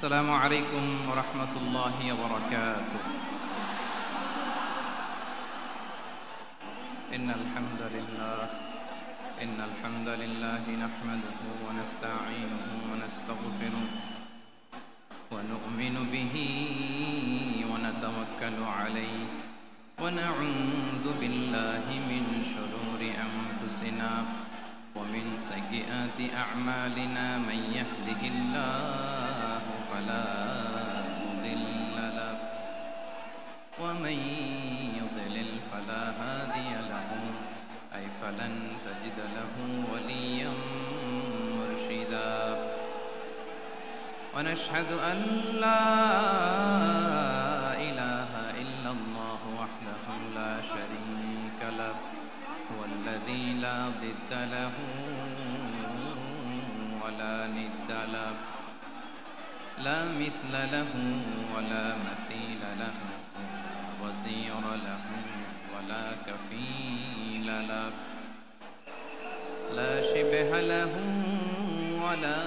السلام عليكم ورحمة الله وبركاته. إن الحمد لله نحمده ونستعينه ونستغفره ونؤمن به ونتوكل عليه ونعوذ بالله من شرور أنفسنا ومن سيئات أعمالنا. من يهده الله فلا مضل له ومن يضلل فلا هادي له فلن تجد له وليا مرشدا. ونشهد أن لا إله إلا الله وحده لا شريك له هو الذي لا ضد له ولا ند له لا مثل له ولا مثيل له وزير له ولا كفيل له لا شبه له ولا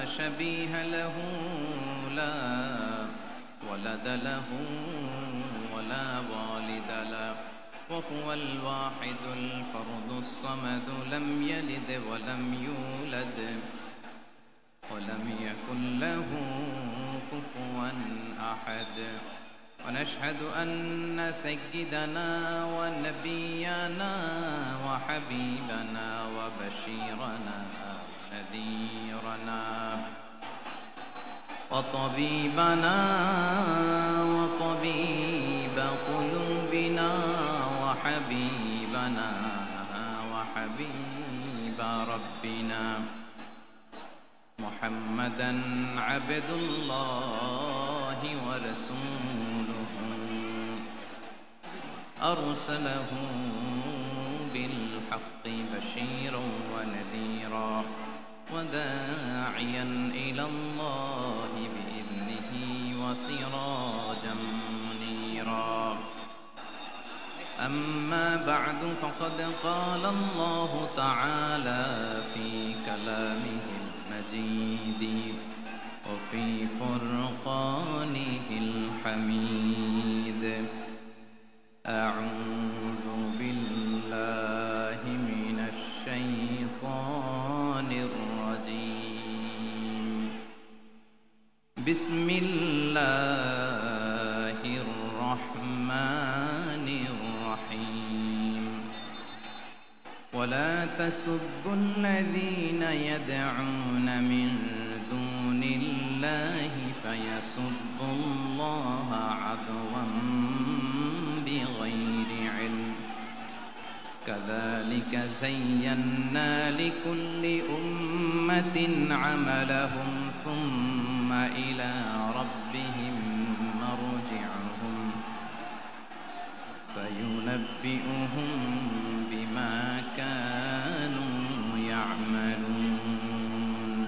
شبيه له لا ولد له ولا والد له وهو الواحد الفرد الصمد لم يلد ولم يولد ولم يكن له كفوا أحد. ونشهد أن سيدنا ونبينا وحبيبنا وبشيرنا ونذيرنا وطبيبنا وطبيب قلوبنا وحبيبنا وحبيب ربنا محمدا عبد الله ورسوله أرسله بالحق بشيرا ونذيرا وداعيا إلى الله بإذنه وسراجا منيرا. أما بعد فقد قال الله تعالى في كلامه المجيد وفي فرقانه الحميد. أعوذ بالله من الشيطان الرجيم. بسم الله الرحمن الرحيم. ولا تسبوا الذين يدعون من دون الله فيسبوا الله عدوا بغير علم كذلك زينا لكل أمة عملهم ثم إلى ربهم مرجعهم فينبئهم بما كانوا يعملون.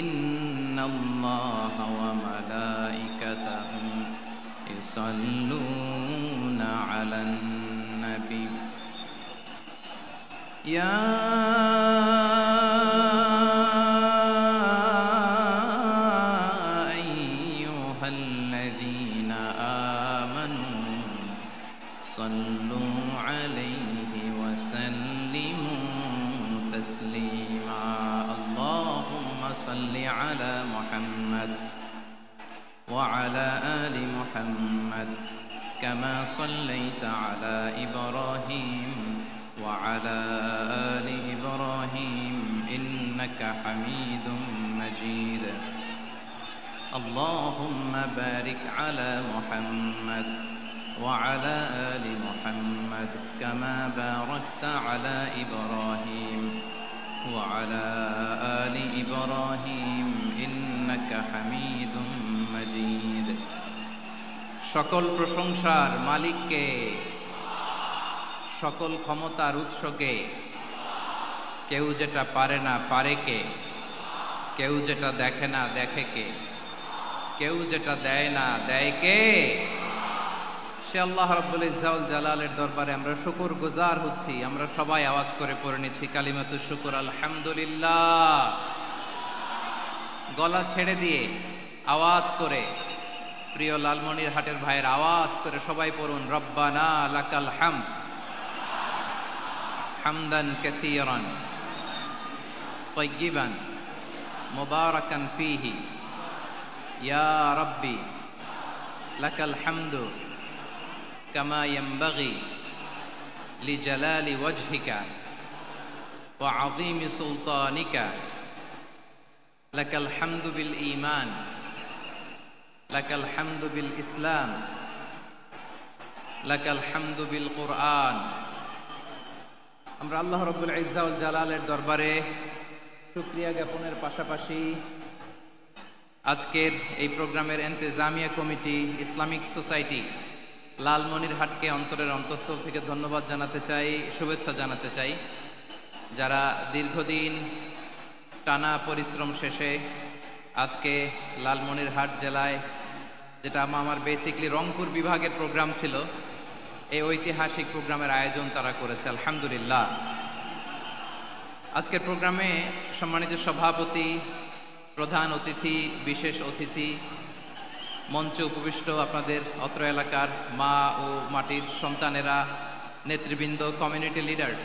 إن الله وملائكته يصلون على النبي يا أيها الذين آمنوا صلوا عليه وسلموا تسليما. اللهم صل على محمد وعلى آل محمد كما صليت على إبراهيم وعلى آل إبراهيم إنك حميد مجيد. اللهم بارك على محمد وعلى آل محمد كما باركت على إبراهيم وعلى آل إبراهيم إنك حميد مجيد. সকল প্রশংসার মালিককে, সকল ক্ষমতার উৎসকে। কেউ যেটা পারে না পারে কে, কেউ যেটা দেখে না দেখে কে, কেউ যেটা দেয় না দেয় কে? সে আল্লাহ রাব্বুল ইজ্জত ওয়াল জালালের দরবারে আমরা শুকরগুজার হচ্ছি। আমরা সবাই আওয়াজ করে পড়ে নিচ্ছি কালিমাতুশ শুকর আলহামদুলিল্লাহ। গলা ছেড়ে দিয়ে আওয়াজ করে, প্রিয় লালমনিরহাটের ভাইয়ের আওয়াজ করে সবাই পড়ুন, রব্বানা লাকাল হামদ হামদান কাসীরান তাইয়্যিবান মুবারাকান ফীহি ইয়া রাব্বি লাকাল হামদু কামা ইয়ানবাগি লিজালালি ওয়াজহিকা ওয়া আযীমি সুলতানিকা লাকাল হামদু বিল ঈমান লাকাল হামদু বিল ইসলাম লাকাল হামদু বিল কুরআন। আমরা আল্লাহ রাব্বুল ইজ্জা ওয়াল জালালের দরবারে শুকরিয়া জ্ঞাপনের পাশাপাশি আজকের এই প্রোগ্রামের ইন্তেজামিয়া কমিটি, ইসলামিক সোসাইটি লালমনিরহাটকে অন্তরের অন্তঃস্থল থেকে ধন্যবাদ জানাতে চাই, শুভেচ্ছা জানাতে চাই। যারা দীর্ঘদিন টানা পরিশ্রম শেষে আজকে লালমনিরহাট জেলায়, যেটা আমার বেসিকলি রংপুর বিভাগের প্রোগ্রাম ছিল, এই ঐতিহাসিক প্রোগ্রামের আয়োজন তারা করেছে, আলহামদুলিল্লাহ। আজকের প্রোগ্রামে সম্মানিত সভাপতি, প্রধান অতিথি, বিশেষ অতিথি, মঞ্চে উপবিষ্ট আপনাদের অত্র এলাকার মা ও মাটির সন্তানেরা, নেতৃবৃন্দ, কমিউনিটি লিডার্স,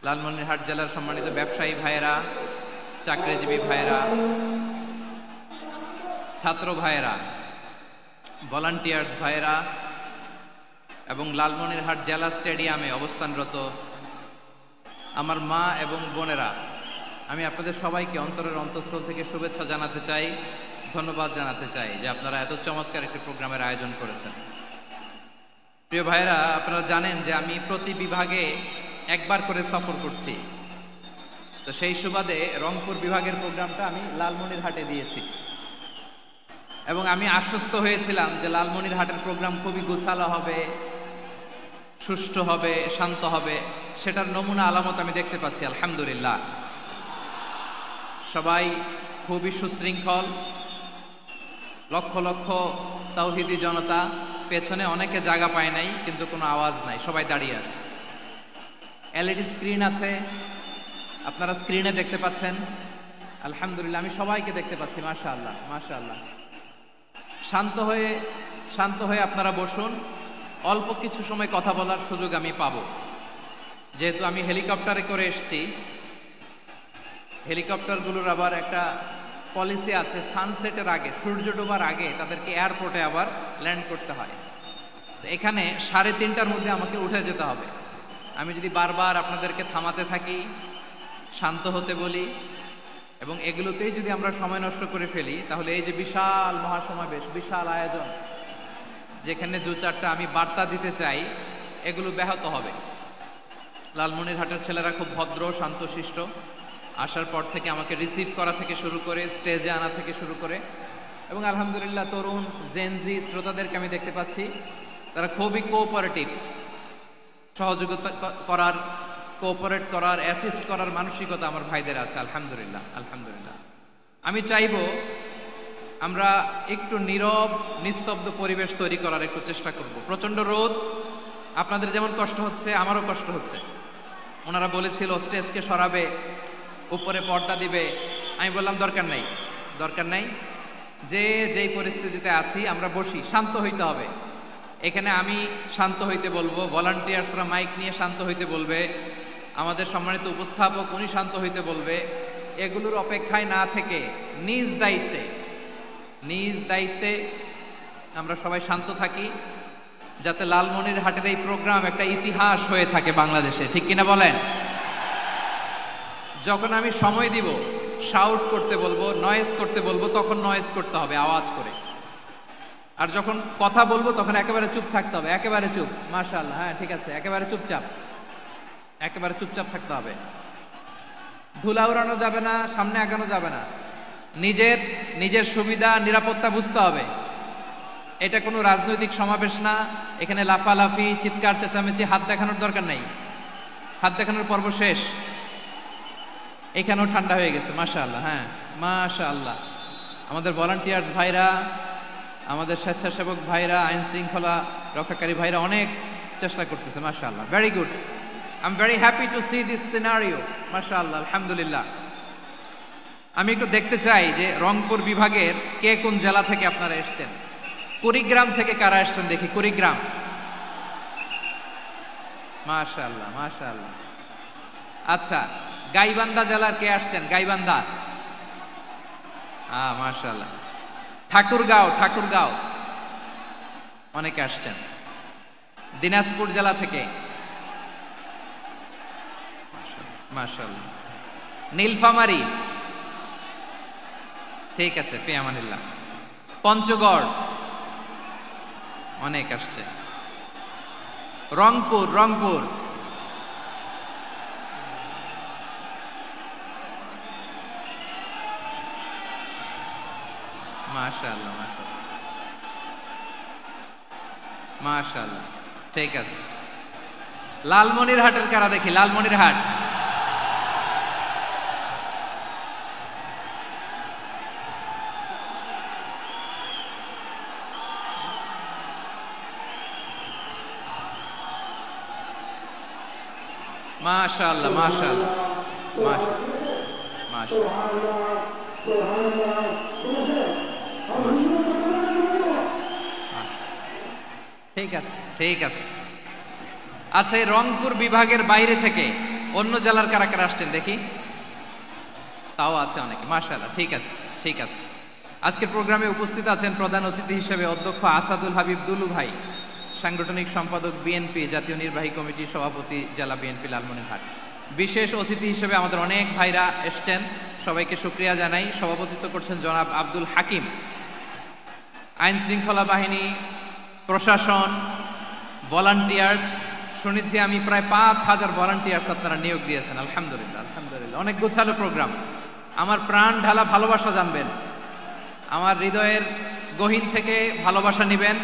লালমনিরহাট জেলার সম্মানিত ব্যবসায়ী ভাইয়েরা, চাকরিজীবী ভাইয়েরা, ছাত্র ভাইয়েরা, ভলান্টিয়ার্স ভাইয়েরা এবং লালমনিরহাট জেলা স্টেডিয়ামে অবস্থানরত আমার মা এবং বোনেরা, আমি আপনাদের সবাইকে অন্তরের অন্তঃস্থল থেকে শুভেচ্ছা জানাতে চাই, ধন্যবাদ জানাতে চাই যে আপনারা এত চমৎকার একটি প্রোগ্রামের আয়োজন করেছেন। প্রিয় ভাইয়েরা, আপনারা জানেন যে আমি প্রতি বিভাগে একবার করে সফর করছি, তো সেই সুবাদে রংপুর বিভাগের প্রোগ্রামটা আমি লালমনিরহাটে দিয়েছি এবং আমি আশ্বস্ত হয়েছিলাম যে লালমনিরহাটের প্রোগ্রাম খুবই গোছালো হবে, সুষ্ঠু হবে, শান্ত হবে। সেটার নমুনা আলামত আমি দেখতে পাচ্ছি, আলহামদুলিল্লাহ। সবাই খুবই সুশৃঙ্খল, লক্ষ লক্ষ তাওহীদি জনতা, পেছনে অনেকে জায়গা পায় নাই কিন্তু কোনো আওয়াজ নাই, সবাই দাঁড়িয়ে আছে। এলইডি স্ক্রিন আছে, আপনারা স্ক্রিনে দেখতে পাচ্ছেন, আলহামদুলিল্লাহ। আমি সবাইকে দেখতে পাচ্ছি, মাশাআল্লাহ মাশাআল্লাহ। শান্ত হয়ে আপনারা বসুন, অল্প কিছু সময় কথা বলার সুযোগ আমি পাবো। যেহেতু আমি হেলিকপ্টারে করে এসেছি, হেলিকপ্টারগুলোর আবার একটা পলিসি আছে, সানসেটের আগে, সূর্য ডোবার আগে তাদেরকে এয়ারপোর্টে আবার ল্যান্ড করতে হয়। এখানে 3:30টার মধ্যে আমাকে উঠে যেতে হবে। আমি যদি বারবার আপনাদেরকে থামাতে থাকি, শান্ত হতে বলি এবং এগুলোতেই যদি আমরা সময় নষ্ট করে ফেলি, তাহলে এই যে বিশাল মহাসমাবেশ, বিশাল আয়োজন, যেখানে 2-4টা আমি বার্তা দিতে চাই, এগুলো ব্যাহত হবে। লালমনিরহাটের ছেলেরা খুব ভদ্র, শান্তশিষ্ট। আসার পর থেকে আমাকে রিসিভ করা থেকে শুরু করে স্টেজে আনা থেকে শুরু করে, এবং আলহামদুলিল্লাহ তরুণ জেনজি শ্রোতাদেরকে আমি দেখতে পাচ্ছি, তারা খুবই কোঅপারেটিভ, সহযোগিতা করার, কোঅপারেট করার, অ্যাসিস্ট করার মানসিকতা আমার ভাইদের আছে, আলহামদুলিল্লাহ আলহামদুলিল্লাহ। আমি চাইবো আমরা একটু নীরব, নিস্তব্ধ পরিবেশ তৈরি করার একটু চেষ্টা করব। প্রচন্ড রোদ, আপনাদের যেমন কষ্ট হচ্ছে আমারও কষ্ট হচ্ছে। ওনারা বলেছিল স্টেজকে সরাবে, উপরে পর্দা দিবে, আমি বললাম দরকার নাই, যেই পরিস্থিতিতে আছি আমরা বসি, শান্ত হইতে হবে। এখানে আমি শান্ত হইতে বলবো, ভলান্টিয়ার্সরা মাইক নিয়ে শান্ত হইতে বলবে, আমাদের সম্মানিত উপস্থাপক উনি শান্ত হইতে বলবে। এগুলোর অপেক্ষায় না থেকে নিজ দায়িত্বে আমরা সবাই শান্ত থাকি, যাতে লালমনিরহাটের এই প্রোগ্রাম একটা ইতিহাস হয়ে থাকে বাংলাদেশে, ঠিক কিনা বলেন? যখন আমি সময় দিব, শাউট করতে বলবো, নয়েজ করতে বলবো, তখন নয়েজ করতে হবে আওয়াজ করে। আর যখন কথা বলবো তখন একেবারে চুপ থাকতে হবে, একেবারে চুপ। মাশাআল্লাহ, হ্যাঁ ঠিক আছে, একেবারে চুপচাপ থাকতে হবে। ধুলা উড়ানো যাবে না, সামনে আগানো যাবে না। নিজের সুবিধা, নিরাপত্তা বুঝতে হবে। এটা কোনো রাজনৈতিক সমাবেশ না, এখানে লাফালাফি, চিৎকার চেঁচামেচি, হাত দেখানোর দরকার নাই। হাত দেখানোর পর্ব শেষ। এখানেও ঠান্ডা হয়ে গেছে, মাশাআল্লাহ, হ্যাঁ মাশাআল্লাহ। আমাদের ভলান্টিয়ার্স ভাইরা, আমাদের স্বেচ্ছাসেবক ভাইরা, আইন শৃঙ্খলা রক্ষাকারী ভাইরা অনেক চেষ্টা করতেছে, মাশাআল্লাহ, very good. I am very happy to C this scenario, মাশাআল্লাহ, আলহামদুলিল্লাহ। আমি একটু দেখতে চাই যে রংপুর বিভাগের কে কোন জেলা থেকে আপনারা এসেছেন। কুড়িগ্রাম থেকে কারা এসেছেন দেখি, কুড়িগ্রাম। মাশাআল্লাহ মাশাআল্লাহ। আচ্ছা, গাইবান্ধা জেলার কে আসছেন? গাইবান্ধা, মাশাআল্লাহ। ঠাকুরগাঁও, ঠাকুরগাঁও অনেকে আসছেন। দিনাজপুর জেলা থেকে মাশাআল্লাহ। নীলফামারী, ঠিক আছে, ফি আমানিল্লাহ। পঞ্চগড় অনেক আসছে। রংপুর, রংপুর মাশাআল্লাহ মাশাআল্লাহ মাশাআল্লাহ, ঠিক আছে। লালমনিরহাটের কারা দেখি, লালমনিরহাট। মাশাআল্লাহ মাশাআল্লাহ মাশাআল্লাহ। ঠিক আছে ঠিক আছে। আচ্ছা, এই রংপুর বিভাগের বাইরে থেকে অন্য জেলার কারা কারা আসছেন দেখি, তাও আছে অনেকে। মাশাআল্লাহ, ঠিক আছে ঠিক আছে। আজকের প্রোগ্রামে উপস্থিত আছেন প্রধান অতিথি হিসেবে অধ্যক্ষ আসাদুল হাবিব দুলু ভাই, সাংগঠনিক সম্পাদক বিএনপি, জাতীয় নির্বাহী কমিটির সভাপতি, জেলা বিএনপি লালমনিরহাট। বিশেষ অতিথি হিসেবে আমাদের অনেক ভাইরা এসছেন, সবাইকে শুকরিয়া জানাই। সভাপতিত্ব করছেন জনাব আব্দুল হাকিম। আইন শৃঙ্খলা বাহিনী, প্রশাসন, ভলান্টিয়ার্স, শুনেছি আমি প্রায় 5,000 ভলান্টিয়ার্স আপনারা নিয়োগ দিয়েছেন। আলহামদুলিল্লাহ আলহামদুলিল্লাহ, অনেক গোছালো প্রোগ্রাম। আমার প্রাণ ঢালা ভালোবাসা জানবেন, আমার হৃদয়ের গহীন থেকে ভালোবাসা নিবেন,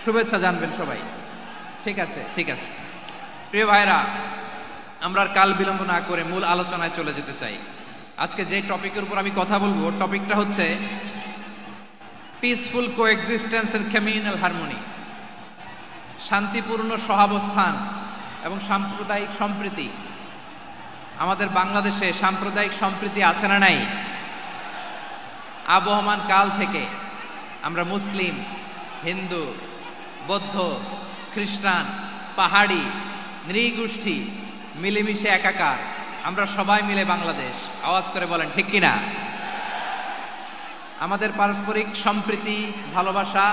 শুভেচ্ছা জানবেন সবাই। ঠিক আছে ঠিক আছে। প্রিয় ভাইরা, আমরা আর কাল বিলম্ব না করে মূল আলোচনায় চলে যেতে চাই। আজকে যে টপিকের উপর আমি কথা বলবো, টপিকটা হচ্ছে peaceful coexistence and communal harmony, শান্তিপূর্ণ সহাবস্থান এবং সাম্প্রদায়িক সম্প্রীতি। আমাদের বাংলাদেশে সাম্প্রদায়িক সম্প্রীতি আছে না নাই? আবহমান কাল থেকে আমরা মুসলিম, হিন্দু, বৌদ্ধ, খ্রিস্টান, পাহাড়ি, নৃগোষ্ঠী মিলেমিশে একাকার, আমরা সবাই মিলে বাংলাদেশ। আওয়াজ করে বলেন ঠিক কিনা? আমাদের পারস্পরিক সম্প্রীতি, ভালোবাসা,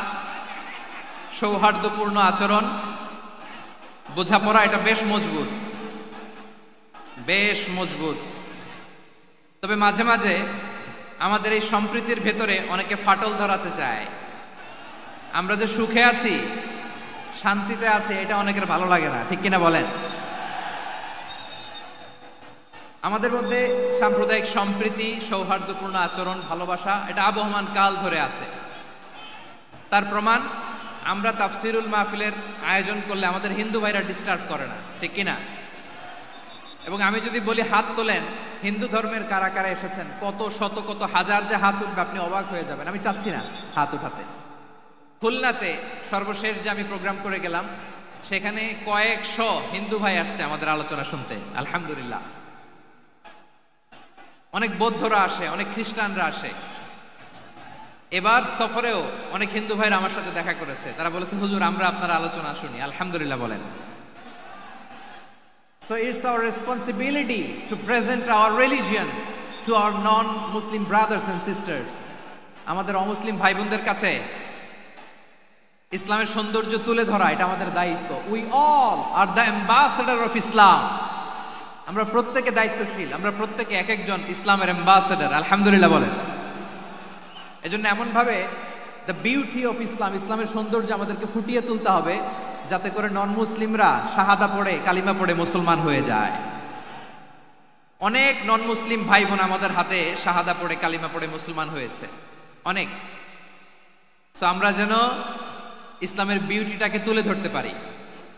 সৌহার্দ্যপূর্ণ আচরণ, বোঝাপড়া, এটা বেশ মজবুত, বেশ মজবুত। তবে মাঝে মাঝে আমাদের এই সম্প্রীতির ভেতরে অনেকে ফাটল ধরাতে চায়। আমরা যে সুখে আছি, শান্তিতে আছি, এটা অনেকের ভালো লাগে না, ঠিক কিনা বলেন? আমাদের মধ্যে সাম্প্রদায়িক সম্প্রীতি, সৌহার্দ্যপূর্ণ আচরণ, ভালোবাসা, এটা আবহমান কাল ধরে আছে। তার প্রমাণ, আমরা তাফসিরুল মাহফিলের আয়োজন করলে আমাদের হিন্দু ভাইরা ডিস্টার্ব করে না, ঠিক কিনা? এবং আমি যদি বলি হাত তোলেন, হিন্দু ধর্মের কারা কারা এসেছেন, কত শত কত হাজার যে হাত উঠবে, আপনি অবাক হয়ে যাবেন। আমি চাচ্ছি না হাত উঠাতে। খুলনাতে সর্বশেষ যে আমি প্রোগ্রাম করে গেলাম, সেখানে কয়েকশো হিন্দু ভাই আসছে আমাদের আলোচনা শুনতে, আলহামদুলিল্লাহ। অনেক বৌদ্ধরা আসে, অনেক খ্রিস্টানরা আসে। এবার সফরেও অনেক হিন্দু ভাইরা আমার সাথে দেখা করেছে, তারা বলেছে হুজুর আমরা আপনার আলোচনা শুনি, আলহামদুলিল্লাহ বলেন। So it's our responsibility to present our religion to our non-Muslim brothers and sisters. আমাদের অমুসলিম ভাই বোনদের কাছে ইসলামের সৌন্দর্য তুলে ধরা, এটা আমাদের দায়িত্ব। We all are the ambassador of Islam. আমরা প্রত্যেকে দায়িত্বশীল, আমরা প্রত্যেকে এক একজন ইসলামের অ্যাম্বাসেডর, আলহামদুলিল্লাহ বলেন। এজন্য এমন ভাবে দ্য বিউটি অফ ইসলাম, ইসলামের সৌন্দর্য আমাদেরকে ফুটিয়ে তুলতে হবে, যাতে করে নন মুসলিমরা শাহাদা পড়ে, কালিমা পড়ে মুসলমান হয়ে যায়। অনেক নন মুসলিম ভাই বোন আমাদের হাতে শাহাদা পড়ে, কালিমা পড়ে মুসলমান হয়েছে, অনেক। সো আমরা যেন ইসলামের বিউটিটাকে তুলে ধরতে পারি,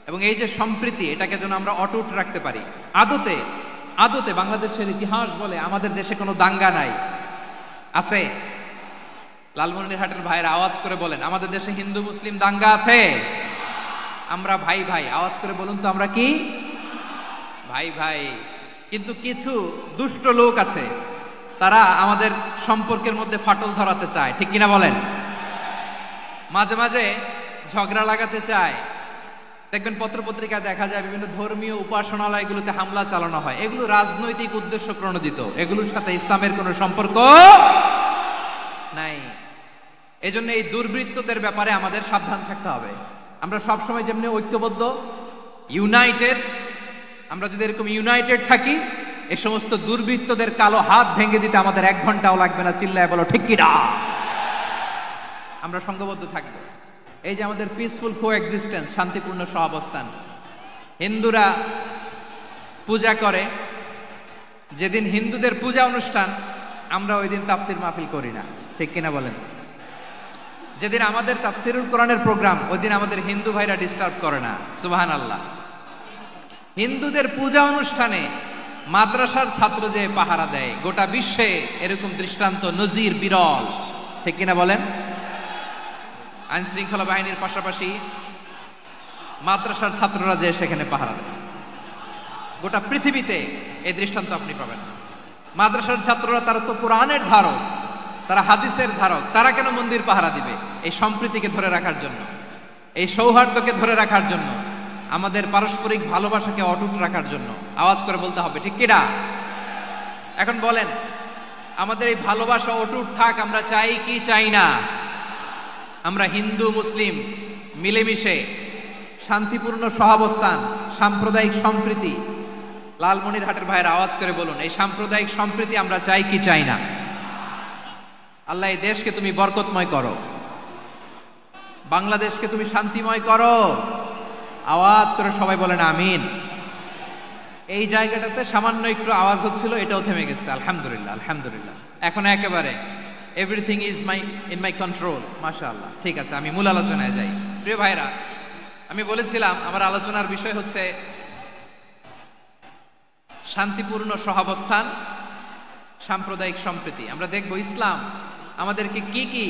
এবং এই যে সম্প্রীতি, এটাকে যেন আমরা অটুট রাখতে পারি। আদতে আদতে বাংলাদেশের ইতিহাস বলে আমাদের দেশে কোনো দাঙ্গা নাই, আছে? লালমনিরহাটের ভাইরা আওয়াজ করে বলেন, আমাদের দেশে হিন্দু মুসলিম দাঙ্গা আছে? আমরা ভাই ভাই, আওয়াজ করে বলুন তো, আমরা কি ভাই ভাই? কিন্তু কিছু দুষ্ট লোক আছে, তারা আমাদের সম্পর্কের মধ্যে ফাটল ধরাতে চায়, ঠিক কিনা বলেন? মাঝে মাঝে ঝগড়া লাগাতে চায়। দেখবেন পত্রপত্রিকায় দেখা যায় বিভিন্ন ধর্মীয় উপাসনালয়গুলোতে হামলা চালানো হয়। এগুলো রাজনৈতিক উদ্দেশ্য প্রণোদিত, এগুলোর সাথে ইসলামের কোনো সম্পর্ক নাই। এজন্য এই দুর্বৃত্তদের ব্যাপারে আমাদের সাবধান থাকতে হবে। আমরা সবসময় যেমনি ঐক্যবদ্ধ, ইউনাইটেড, আমরা যদি এরকম ইউনাইটেড থাকি, এই সমস্ত দুর্বৃত্তদের কালো হাত ভেঙে দিতে আমাদের 1 ঘন্টাও লাগবে না। চিল্লায় বলো ঠিক কিনা? আমরা সংঘবদ্ধ থাকবো। এই যে আমাদের পিসফুল কোএক্সিস্টেন্স, শান্তিপূর্ণ সহাবস্থান। হিন্দুরা পূজা করে, যেদিন হিন্দুদের পূজা অনুষ্ঠান আমরা ওই দিন তাফসির মাহফিল করি না, ঠিক কিনা বলেন? যেদিন আমাদের তাফসিরুল কোরআনের প্রোগ্রাম, ওই দিন আমাদের হিন্দু ভাইরা ডিস্টার্ব করে না। সুবহানাল্লাহ। হিন্দুদের পূজা অনুষ্ঠানে মাদ্রাসার ছাত্র যে পাহারা দেয়, গোটা বিশ্বে এরকম দৃষ্টান্ত নজির বিরল, ঠিক কিনা বলেন? আইন শৃঙ্খলা বাহিনীর পাশাপাশি মাদ্রাসার ছাত্ররা যে সেখানে পাহারা দেয়, গোটা পৃথিবীতে এই দৃষ্টান্ত আপনি পাবেন না। মাদ্রাসার ছাত্ররা, তারা তো কোরআনের ধারক, তারা হাদিসের ধারক, তারা কেন মন্দির পাহারা দিবে? এই সম্প্রীতিকে ধরে রাখার জন্য, এই সৌহার্দ্যকে ধরে রাখার জন্য, আমাদের পারস্পরিক ভালোবাসাকে অটুট রাখার জন্য। আওয়াজ করে বলতে হবে ঠিক কিনা? এখন বলেন, আমাদের এই ভালোবাসা অটুট থাক আমরা চাই কি চাই না? আমরা হিন্দু মুসলিম মিলেমিশে শান্তিপূর্ণ সহাবস্থান, সাম্প্রদায়িক সম্প্রীতি, লালমনিরহাটের ভাইয়ের আওয়াজ করে বলুন, এই সাম্প্রদায়িক সম্প্রীতি আমরা চাই কি চাই না? আল্লাহ এই দেশকে তুমি বরকতময় করো, বাংলাদেশকে তুমি শান্তিময় করো। আওয়াজ করে সবাই বলেন আমিন। এই জায়গাটাতে সামান্য একটু আওয়াজ হচ্ছিল, এটাও থেমে গেছে। আলহামদুলিল্লাহ, আলহামদুলিল্লাহ। এখন একেবারে everything is in my control. মাশাআল্লাহ। ঠিক আছে, আমি মূল আলোচনায় যাই। প্রিয় ভাইরা, আমি বলেছিলাম আমার আলোচনার বিষয় হচ্ছে শান্তিপূর্ণ সহাবস্থান, সাম্প্রদায়িক সম্প্রীতি। আমরা দেখব ইসলাম আমাদেরকে কি কি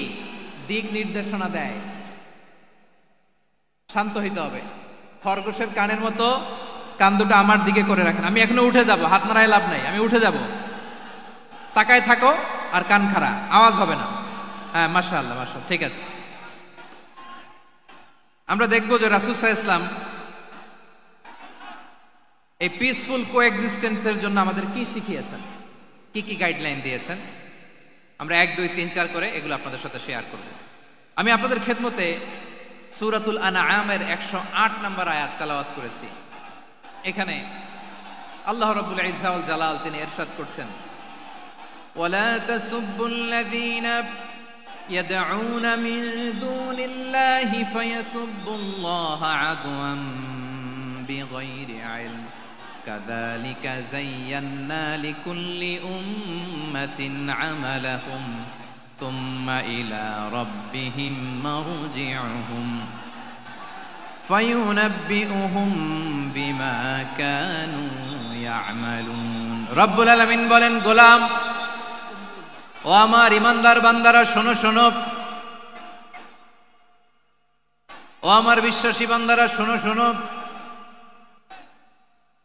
দিক নির্দেশনা দেয়। শান্ত হইতে হবে। খরগোশের কানের মতো কান দুটো আমার দিকে করে রাখেন। আমি এখনো উঠে যাব, হাত নাড়ায় লাভ নাই, আমি উঠে যাব। তাকায় থাকো আর কান খাড়া, আওয়াজ হবে না। হ্যাঁ, মাশাআল্লাহ, মাশাআল্লাহ, ঠিক আছে। আমরা দেখবো যে রাসূল সাল্লাল্লাহু আলাইহি ওয়াসাল্লাম এই পিসফুল কোএক্সিস্টেন্সের জন্য আমাদের কি শিখিয়েছেন, কি কি গাইডলাইন দিয়েছেন। আমরা 1, 2, 3, 4 করে এগুলো আপনাদের সাথে শেয়ার করব। আমি আপনাদের খেদমতে সূরাতুল আনআমের 108 নম্বর আয়াত তেলাওয়াত করেছি। এখানে আল্লাহ রাব্বুল ইজ্জা ওয়াল জালাল তিনি ইরশাদ করছেন, ওয়ালা তাসুব্বুল্লাযীনা ইয়াদউনা মিন দুনিল্লাহি ফায়াসুব্বুল্লাহা আদওয়ান বিগাইরি ইলম কাযালিকা যায়্যান্না লিকুল্লি উম্মাতিন আমালাহুম থুম্মা ইলা রাব্বিহিম মারজিউহুম ফায়ুনাব্বিউহুম বিমা কানু ইয়ামালুন। রব্বুল আলামিন বলেন, গোলাম ও আমার ইমানদার বান্দারা শোনো শোনো, ও আমার বিশ্বাসী বান্দারা শোনো শোনো,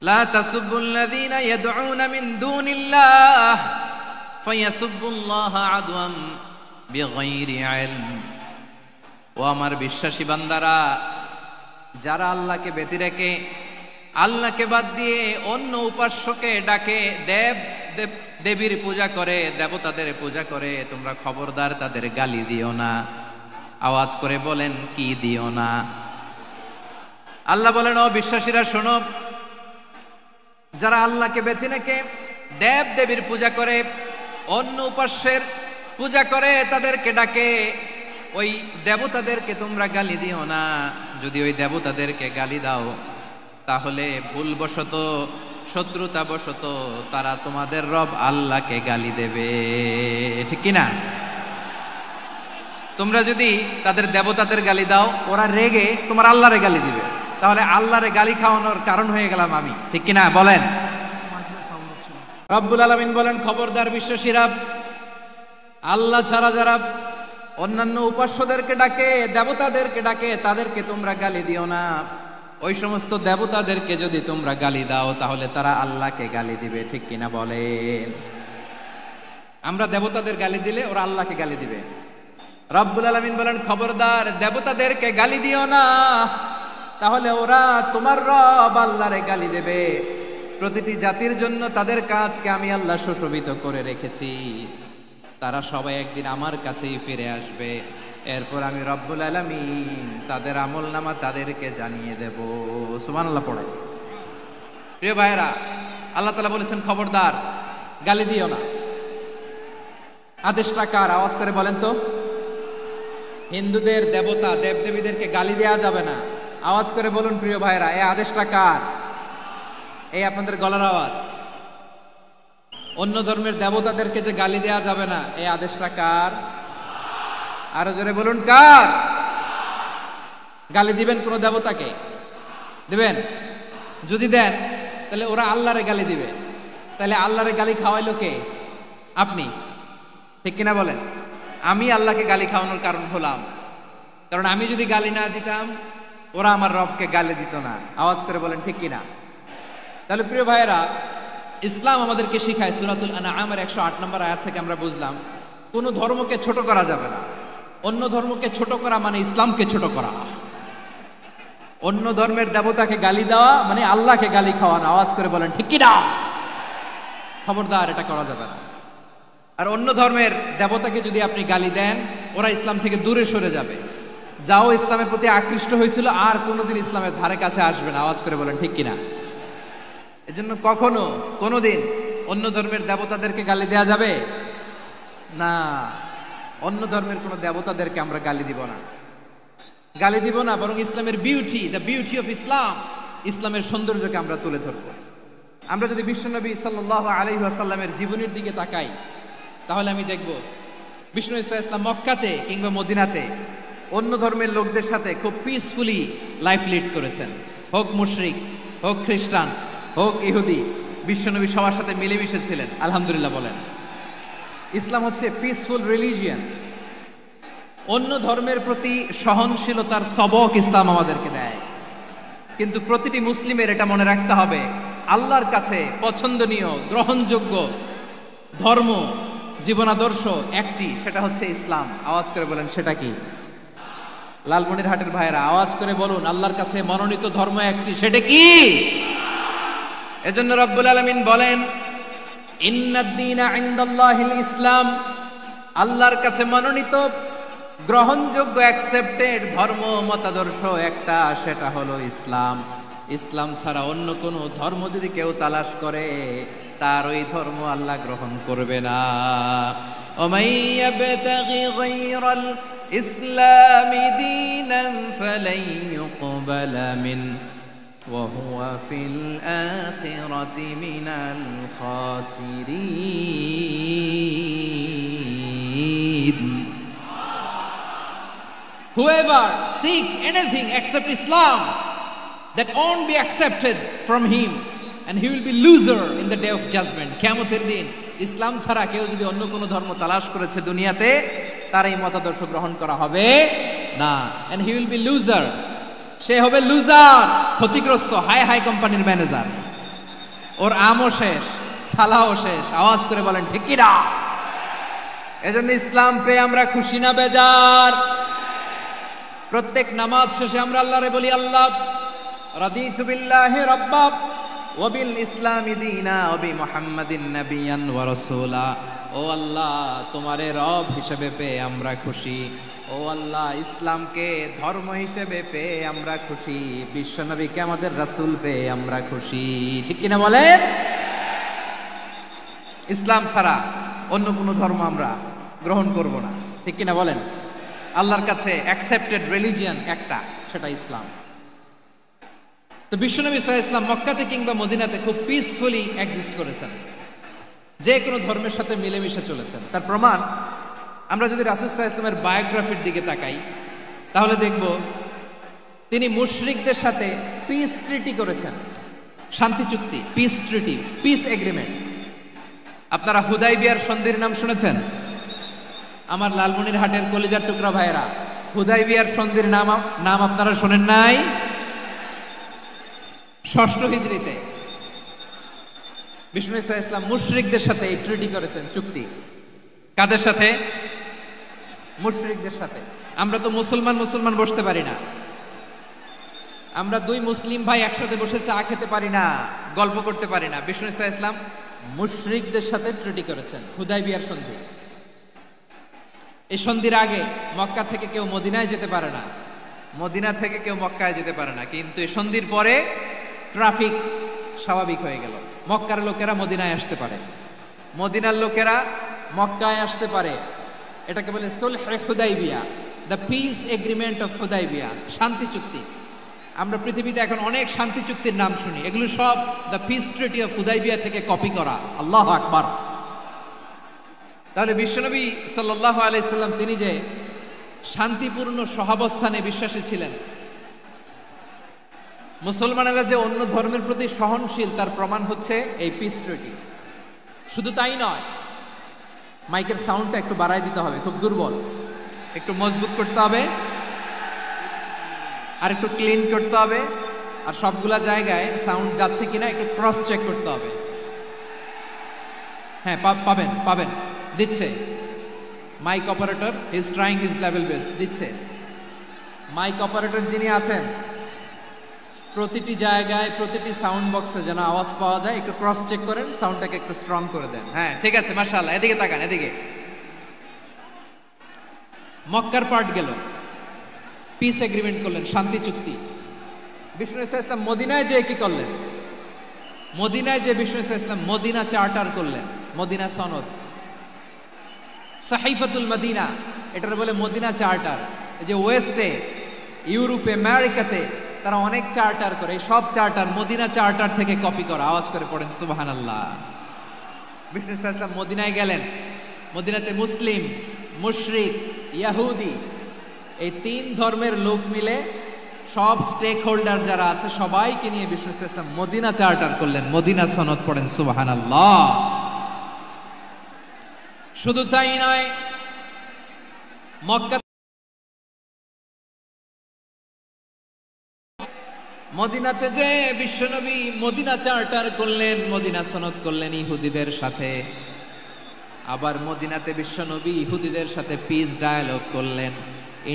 লা তাসুব্বুল্লাযীনা ইয়াদউনা মিন দুনিল্লাহ ফায়াসুব্বুল্লাহা আদওয়াম বিগাইরি ইলম। ও আমার বিশ্বাসী বান্দারা, যারা আল্লাহকে ব্যতি রেখে, আল্লাহকে বাদ দিয়ে অন্য উপাস্যকে ডাকে, দেবীর পূজা করে, দেবতাদের পূজা করে, তোমরা খবরদার তাদের গালি দিও না। আওয়াজ করে বলেন, কি দিও না? আল্লাহ বলেন, ও বিশ্বাসীরা শোনো, যারা আল্লাহকে বেছে রেখে দেব দেবীর পূজা করে, অন্য উপাস্যের পূজা করে, তাদেরকে ডাকে, ওই দেবতাদেরকে তোমরা গালি দিও না। যদি ওই দেবতাদেরকে গালি দাও, তাহলে ভুলবশত, শত্রুতাবশত তারা তোমাদের রব আল্লাহকে গালি দেবে, ঠিক কিনা? তোমরা যদি তাদের দেবতাদের গালি দাও, ওরা রেগে তোমার আল্লাহরে গালি দিবে, তাহলে আল্লাহরে গালি খাওয়ানোর কারণ হয়ে গেলাম আমি, ঠিক কিনা বলেন? রব্বুল আলামিন বলেন, খবরদার বিশ্বাসীরা, আল্লাহ ছাড়া যারা অন্যান্য উপাস্যদেরকে ডাকে, দেবতাদেরকে ডাকে, তাদেরকে তোমরা গালি দিও না। ওই সমস্ত দেবতাদেরকে যদি তোমরা গালি দাও, তাহলে তারা আল্লাহকে গালি দিবে, ঠিক কিনা বলেন? আমরা দেবতাদের গালি দিলে ওরা আল্লাহকে গালি দিবে। রব্বুল আলামিন বলেন, খবরদার দেবতাদেরকে গালি দিও না, তাহলে ওরা তোমার রব আল্লাহরে গালি দেবে। প্রতিটি জাতির জন্য তাদের কাজকে আমি আল্লাহ সুশোভিত করে রেখেছি, তারা সবাই একদিন আমার কাছেই ফিরে আসবে। এরপর আমি রব্বুল আলামিন তাদের আমলনামা তাদেরকে জানিয়ে দেব। সুবহানাল্লাহ পড়ে। প্রিয় ভাইরা, আল্লাহ তাআলা বলেছেন খবরদার গালি দিও না। আদেশটা কার? আওয়াজ করে বলেন তো। হিন্দুদের দেবতা দেবদেবীদেরকে গালি দেওয়া যাবে না। আওয়াজ করে বলুন প্রিয় ভাইরা, এই আদেশটা কার? এই আপনাদের গলার আওয়াজ। অন্য ধর্মের দেবতাদেরকে যে গালি দেওয়া যাবে না, এই আদেশটা কার? আরো জোরে বলুন, কার? গালি দিবেন কোন দেবতাকে? দিবেন? যদি দেন তাহলে ওরা আল্লাহরে গালি দিবে। তাহলে আল্লাহরে গালি খাওয়াইলো কে? আপনি, ঠিক কিনা বলেন? আমি আল্লাহকে গালি খাওয়ানোর কারণ হলাম, কারণ আমি যদি গালি না দিতাম ওরা আমার রবকে গালি দিত না। আওয়াজ করে বলেন ঠিক কিনা? তাহলে প্রিয় ভাইয়েরা, ইসলাম আমাদেরকে শিখায়, সূরাতুল আনআমের 108 নম্বর আয়াত থেকে আমরা বুঝলাম কোন ধর্মকে ছোট করা যাবে না। অন্য ধর্মকে ছোট করা মানে ইসলামকে ছোট করা। অন্য ধর্মের দেবতাকে গালি দেওয়া মানে আল্লাহকে গালি খাওয়ানো। আওয়াজ করে বলেন ঠিক কিনা? খবরদার, এটা করা যাবে না। আর অন্য ধর্মের দেবতাকে যদি আপনি গালি দেন, ওরা ইসলাম থেকে দূরে সরে যাবে। যাও ইসলামের প্রতি আকৃষ্ট হয়েছিল আর কোনোদিন ইসলামের ধারে কাছে আসবে না। আওয়াজ করে বলেন ঠিক কিনা? এজন্য কখনো কোনোদিন অন্য ধর্মের দেবতাদেরকে গালি দেয়া যাবে না। অন্য ধর্মের কোনো দেবতাদেরকে আমরা গালি দিব না, গালি দিব না, বরং ইসলামের beauty, the beauty of Islam, ইসলামের সৌন্দর্যকে আমরা তুলে ধরব। আমরা যদি বিশ্বনবী সাল্লাল্লাহু আলাইহি ওয়াসাল্লামের জীবনের দিকে তাকাই, তাহলে আমি দেখব বিষ্ণু ইসলাম মক্কাতে কিংবা মদিনাতে অন্য ধর্মের লোকদের সাথে খুব পিসফুলি লাইফ লিড করেছেন। হোক মুশরিক, হোক খ্রিস্টান, হোক ইহুদি, বিশ্বনবী সবার সাথে মিলেমিশে ছিলেন। আলহামদুলিল্লাহ বলেন। ইসলাম হচ্ছে পিসফুল রিলিজিয়ান। অন্য ধর্মের প্রতি সহনশীলতার সবক ইসলাম আমাদেরকে দেয়। কিন্তু প্রতিটি মুসলিমের এটা মনে রাখতে হবে, আল্লাহর কাছে পছন্দনীয় গ্রহণযোগ্য ধর্ম, জীবনাদর্শ একটি, সেটা হচ্ছে ইসলাম। আওয়াজ করে বলেন সেটা কি? লালমনিরহাটের ভাইয়েরা আওয়াজ করে বলুন, আল্লাহর কাছে মনোনীত ধর্ম একটি, সেটা কি? এজন্য রব্বুল আলামিন বলেন, ইন্নাদ-দীনা ইনদাল্লাহিল ইসলাম, আল্লাহর কাছে মনোনীত গ্রহণযোগ্য অ্যাকসেপ্টেড ধর্ম মতাদর্শ একটা, সেটা হলো ইসলাম। ইসলাম ছাড়া অন্য কোনো ধর্ম যদি কেউ তালাশ করে, তার ওই ধর্ম আল্লাহ গ্রহণ করবে না। ওমাই ইয়াবতাগি গায়রাল ইসলামি দীনান ফালাই ইউকবালা মিন ওয়া হুয়া ফিল আখিরাতি মিনাল খাসিরিন। Whoever seek anything except Islam, that won't be accepted from him, and he will be loser in the day of judgment. কিয়ামতের দিন ইসলাম ছাড়া কেউ যদি অন্য কোনো ধর্ম তালাশ করেছে দুনিয়াতে, তার এই মতাদর্শ গ্রহণ করা হবে না। and he will be loser, সে হবে লুজার, ক্ষতিগ্রস্ত, হাই হাই কোম্পানির ম্যানেজার। ওর আমও শেষ, সালাও শেষ। আওয়াজ করে বলেন ঠিক কি না? এজন্য ইসলাম পেয়ে আমরা খুশি না বেজার? প্রত্যেক নামাজ শেষে আমরা আল্লাহরে বলি, আল্লাহ রাদিতু বিল্লাহি রাব্বা ওয়া বিল ইসলামি দীনা ওয়া বি মুহাম্মাদিন নাবিয়ান ওয়া রাসূলা। ও আল্লাহ, তোমারে রব হিসেবে পেয়ে আমরা খুশি। ও আল্লাহ, ইসলামকে ধর্ম হিসেবে পেয়ে আমরা খুশি। বিশ্বনবীকে আমাদের রাসূল পেয়ে আমরা খুশি। ঠিক কিনা বলেন? ইসলাম ছাড়া অন্য কোনো ধর্ম আমরা গ্রহণ করব না। ঠিক কিনা বলেন? আল্লাহর কাছে অ্যাকসেপ্টেড রিলিজিয়ান একটা, সেটা ইসলাম। তো বিশ্বনবী সাল্লাল্লাহু আলাইহি ওয়াসাল্লাম মক্কাতে কিংবা মদিনাতে খুব পিসফুলি এক্সিস্ট করেছেন, যে কোনো ধর্মের সাথে মিলেমিশে চলেছেন। তার প্রমাণ আমরা যদি রাসূল সাল্লাল্লাহু আলাইহি ওয়াসাল্লামের বায়োগ্রাফির দিকে তাকাই, তাহলে দেখব তিনি মুশরিকদের সাথে পিস ট্রিটি করেছেন, শান্তি চুক্তি, পিস ট্রিটি, পিস এগ্রিমেন্ট। আপনারা হুদাইবিয়ার সন্ধির নাম শুনেছেন? আমার লালমনিরহাটের কলিজার টুকরা ভাইয়েরা, হুদাইবিয়ার সন্ধির নাম আপনারা শোনেন নাই? 6ষ্ঠ হিজরিতে বিষ্ণু ইসা ইসলাম মুশরিকদের সাথে এই ট্রিটি করেছেন, চুক্তি। কাদের সাথে? মুশরিকদের সাথে। আমরা তো মুসলমান বসতে পারি না, আমরা দুই মুসলিম ভাই একসাথে বসে চা খেতে পারি না, গল্প করতে পারি না। বিষ্ণু ইসলাম মুশরিকদের সাথে ট্রিটি করেছেন, হুদাইবিয়ার সন্ধি। এই সন্ধির আগে মক্কা থেকে কেউ মদিনায় যেতে পারে না, মদিনা থেকে কেউ মক্কায় যেতে পারে না, কিন্তু এই সন্ধির পরে ট্রাফিক স্বাভাবিক হয়ে গেল। মক্কার লোকেরা মদিনায় আসতে পারে, মদিনার লোকেরা মক্কায় আসতে পারে। এটাকে বলে সুলহ Hudaybiyyah, the peace agreement of Hudaybiyyah, শান্তি চুক্তি। আমরা পৃথিবীতে এখন অনেক শান্তি চুক্তির নাম শুনি, এগুলো সব the piece treaty of Hudaibiya থেকে কপি করা। আল্লাহু আকবার। তাহলে বিশ্বনবী সাল্লাল্লাহু আলাইহি সাল্লাম তিনি যে শান্তিপূর্ণ সহাবস্থানে বিশ্বাসী ছিলেন, মুসলমানেরা যে অন্য ধর্মের প্রতি সহনশীল তার প্রমাণ হচ্ছে এই পিস ট্রিটি। শুধু তাই নয়, মাইকের সাউন্ডটা একটু বাড়াই দিতে হবে, খুব দুর্বল, একটু মজবুত করতে হবে, আর একটু ক্লিন করতে হবে, আর সবগুলা জায়গায় সাউন্ড যাচ্ছে কিনা একটু ক্রস চেক করতে হবে। হ্যাঁ, পাবেন দিচ্ছে mike operator, he is trying his level best, দিচ্ছে। মাইক অপারেটর যিনি আছেন, প্রতিটি জায়গায় প্রতিটি সাউন্ড বক্সে যেন আওয়াজ পাওয়া যায়, একটু ক্রস চেক করেন, সাউন্ডটাকে একটু স্ট্রং করে দেন। হ্যাঁ, ঠিক আছে, মাশাআল্লাহ। এদিকে তাকান, এদিকে। মক্কার পার্ট গেল, পিস এগ্রিমেন্ট করলেন, শান্তি চুক্তি। বিষ্ণু ইসলাম মদিনায় যে কি করলেন? মদিনায় যে বিষ্ণু ইসলাম মদিনা চার্টার করলেন, মদিনা সনদ, সাহিফাতুল মদিনা, এটার বলে মদিনা চার্টার। এই যে ওয়েস্টে, ইউরোপে, আমেরিকাতে তারা অনেক চার্টার করে, এই সব চার্টার মদিনা চার্টার থেকে কপি করা। আওয়াজ করে পড়েন সুবহানাল্লাহ। বিষ্ণু ইসলাম মদিনায় গেলেন, মদিনাতে মুসলিম, মুশরিক, ইয়াহুদি, এই তিন ধর্মের লোক মিলে সব স্টেক হোল্ডার যারা আছে সবাইকে নিয়ে বিষ্ণু ইসলাম মদিনা চার্টার করলেন, মদিনা সনদ। পড়েন সুবহানাল্লাহ। শুধু তাই নয়, মক্কা মদিনাতে যে বিশ্বনবী মদিনা চার্টার করলেন, মদিনা সনদ করলেন ইহুদিদের সাথে। আবার মদিনাতে বিশ্বনবী ইহুদিদের সাথে পিস ডায়ালগ করলেন,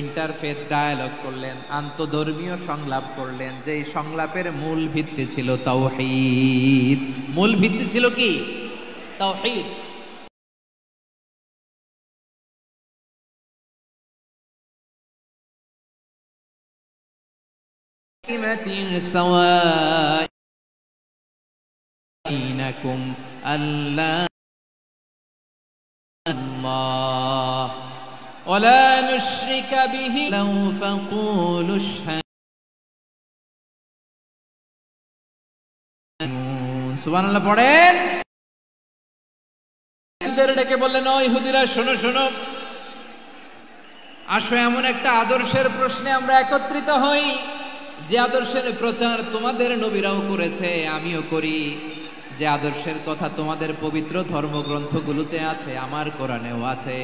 ইন্টারফেথ ডায়ালগ করলেন, আন্তধর্মীয় সংলাপ করলেন। যেই সংলাপের মূল ভিত্তি ছিল তাওহীদ। মূল ভিত্তি ছিল কি? তাওহীদ। سوائنكم ألا الله ولا نشرك به لو فقولوا اشهدوا সুবহানাল্লাহ। পড়েন। ইহুদিদের ডেকে বললেন, ও ইহুদিরা, শোনো শোনো, আসো এমন একটা আদর্শের প্রশ্নে আমরা একত্রিত হই, যে আদর্শের প্রচার তোমাদের নবীরাও করেছে, আমিও করি, যে আদর্শের কথা তোমাদের পবিত্র ধর্মগ্রন্থগুলোতে আছে, আমার কোরআনেও আছে,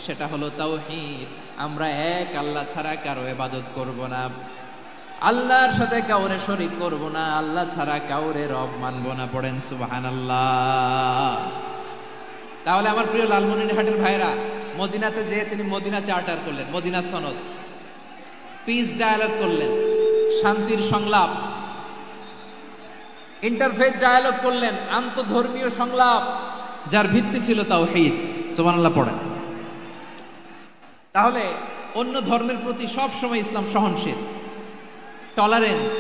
সেটা হলো তাওহীদ। আমরা এক আল্লাহ ছাড়া কারো ইবাদত করব না, আল্লাহর সাথে কাউরে শরীক করব না, আল্লাহ ছাড়া কাউরে রব মানব না। পড়েন সুবহানাল্লাহ। তাহলে আমার প্রিয় লালমনিরহাটের ভাইরা, মদিনাতে যে তিনি মদিনা চার্টার করলেন, মদিনা সনদ, পিস ডায়ালগ করলেন, শান্তির সংলাপ, ইন্টারফেথ ডায়ালগ করলেন, আন্তধর্মীয় সংলাপ, যার ভিত্তি ছিল তাওহীদ। সুবহানাল্লাহ পড়েন। তাহলে অন্য ধর্মের প্রতি সব সময় ইসলাম সহনশীল, টলারেন্স।